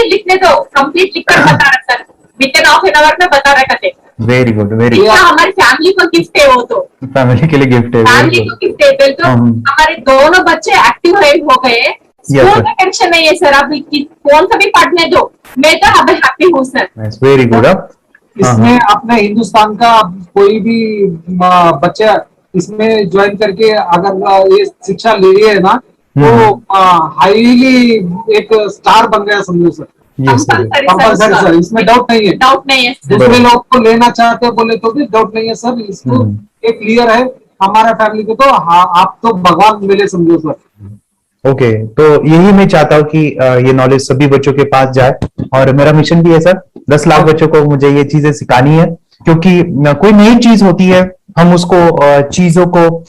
लिखने दो, कंप्लीट लिख कर बता रहा sir, with half an hour में बता रहा करते। Very good, very good. हमारी फैमिली को गिफ्ट है, वो तो फैमिली के लिए गिफ्ट है, फैमिली को गिफ्ट है। तो हमारे दोनों बच्चे एक्टिव हो गए, स्कूल का टेंशन नहीं है सर। अभी कौन सा भी पढ़ने दो, मैं तो अभी हैप्पी हूँ सर। Very good. इसमें अपने हिंदुस्तान का कोई भी बच्चा इसमें ज्वाइन करके अगर ये शिक्षा ले रही है ना, तो हाईली एक स्टार बन गया समझो सर। कंपल्सरी सर, इसमें डाउट नहीं है। दूसरे लोग को लेना चाहते बोले तो भी डाउट नहीं है सर। इसको एक क्लियर है हमारा फैमिली को, तो आप तो भगवान मिले समझो सर। ओके, तो यही मैं चाहता हूँ कि ये नॉलेज सभी बच्चों के पास जाए और मेरा मिशन भी है सर, 10 लाख बच्चों को मुझे ये चीजें सिखानी है, क्योंकि कोई नई चीज होती है हम उसको चीजों को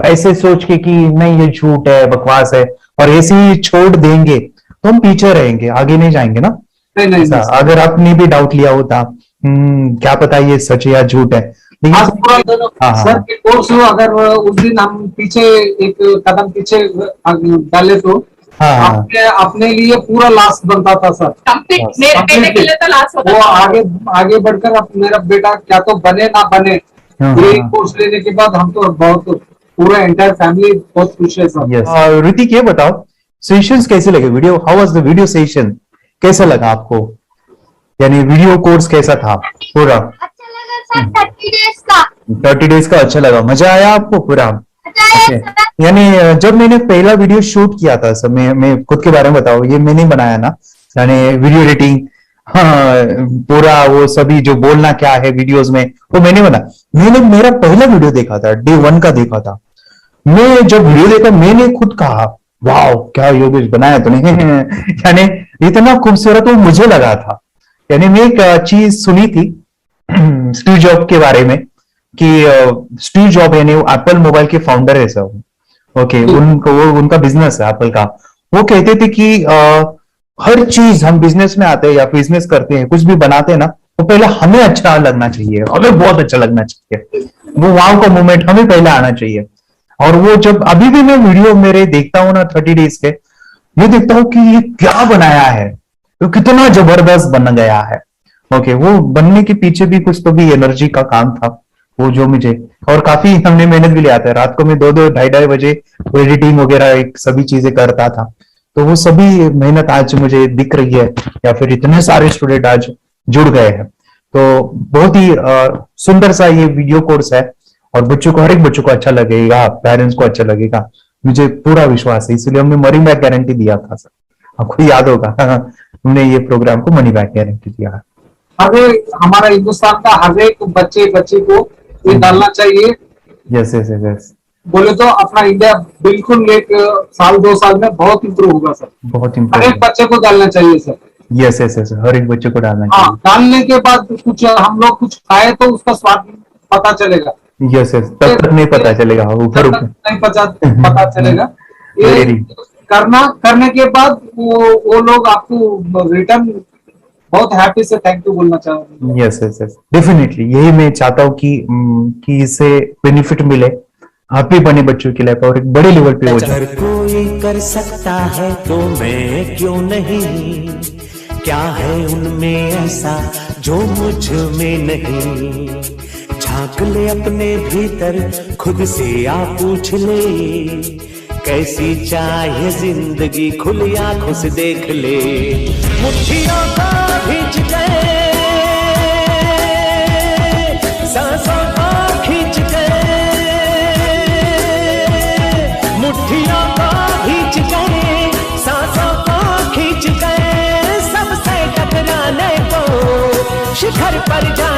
ऐसे सोच के कि नहीं ये झूठ है, बकवास है और ऐसे ही छोड़ देंगे तो हम पीछे रहेंगे, आगे नहीं जाएंगे ना। नहीं। अगर आपने भी डाउट लिया होता क्या पता ये सच है या झूठ है, सर के कोर्स हो, अगर उस दिन हम पीछे एक कदम पीछे डाले तो अपने लिए पूरा लास्ट बनता था सर। मेरे बेटे के लिए तो लास्ट होता वो आगे बढ़कर अब मेरा बेटा क्या तो बने ना बने, ये कोर्स लेने के बाद हम तो बहुत पूरा एंटायर फैमिली बहुत खुश है सर। ऋतिक ये बताओ सेशंस कैसे लगे? Video, how was the video session? कैसा लगा आपको, यानी वीडियो कोर्स कैसा था पूरा? अच्छा लगा सर, 30 डेज का। 30 डेज का अच्छा लगा, मजा आया आपको पूरा? यानी जब मैंने पहला वीडियो शूट किया था सर, मैं खुद के बारे में बताओ, ये मैंने बनाया ना, यानी वीडियो एडिटिंग, पूरा वो सभी जो बोलना क्या है वीडियोस में वो मैंने बनाया। मैंने मेरा पहला वीडियो देखा था, डे 1 का देखा था। मैं जब वीडियो देखा मैंने खुद कहा वाह क्या योगेश बनाया तो नहीं यानी इतना खूबसूरत वो मुझे लगा था। यानी मैं एक चीज सुनी थी स्टीव जॉब के बारे में कि स्टीव जॉब यानी वो एप्पल मोबाइल के फाउंडर है सर। ओके, उनका बिजनेस है एप्पल का। वो कहते थे कि हर चीज हम बिजनेस में आते हैं या बिजनेस करते हैं, कुछ भी बनाते हैं ना, तो पहले हमें अच्छा लगना चाहिए, हमें बहुत अच्छा लगना चाहिए, वो वाव का मोमेंट हमें पहले आना चाहिए। और वो जब अभी भी मैं वीडियो मेरे देखता हूँ ना 30 डेज के, मैं देखता हूँ कि ये क्या बनाया है, तो कितना जबरदस्त बन गया है। ओके, वो बनने के पीछे भी कुछ तो भी एनर्जी का काम था वो, जो मुझे, और काफी हमने मेहनत भी लिया था। रात को मैं 2-2 ढाई बजे वो एडिटिंग वगैरह एक सभी चीजें करता था। तो वो सभी मेहनत आज मुझे दिख रही है, या फिर इतने सारे स्टूडेंट आज जुड़ गए हैं। तो बहुत ही सुंदर सा ये वीडियो कोर्स है, और बच्चों को, हर एक बच्चों को अच्छा लगेगा, पेरेंट्स को अच्छा लगेगा, मुझे पूरा विश्वास है। इसलिए हमने मनी बैक गारंटी दिया था सर, आपको याद होगा हमने ये प्रोग्राम को मनी बैक गारंटी दिया है। हमारा हिंदुस्तान का हर एक बच्चे को ये डालना चाहिए। यस यस यस, बोले तो अपना इंडिया बिल्कुल 1 साल 2 साल में बहुत इम्प्रूव होगा सर। बहुत हर इम्पोर्टेंट। एक बच्चे को डालना चाहिए सर। यस यस यस, हर एक बच्चे को डालना हाँ, चाहिए। डालने के बाद कुछ हम लोग कुछ खाए तो उसका स्वाद पता चलेगा। यस यस, तब तक नहीं पता चलेगा, ऊपर ऊपर नहीं पता चलेगा। ये करने के बाद वो लोग आपको रिटर्न बहुत हैप्पी से थैंक यू बोलना चाहूंगा। यस यस यस, डेफिनेटली यही मैं चाहता हूँ कि इससे बेनिफिट मिले, आप भी बने बच्चों की लाइफ और एक बड़े लेवल पे हो जाए। अगर कोई कर सकता है तो मैं क्यों नहीं, क्या है उनमें ऐसा जो मुझ में नहीं। झांक ले अपने भीतर, खुद से आ पूछ ले, कैसी चाहे जिंदगी, खुली आंखों से देख ले। मुट्ठियों को खींच के, सांसों को खींच के, मुट्ठियों को खींच के, सांसों को खींच के, सबसे टकराने को शिखर पर जा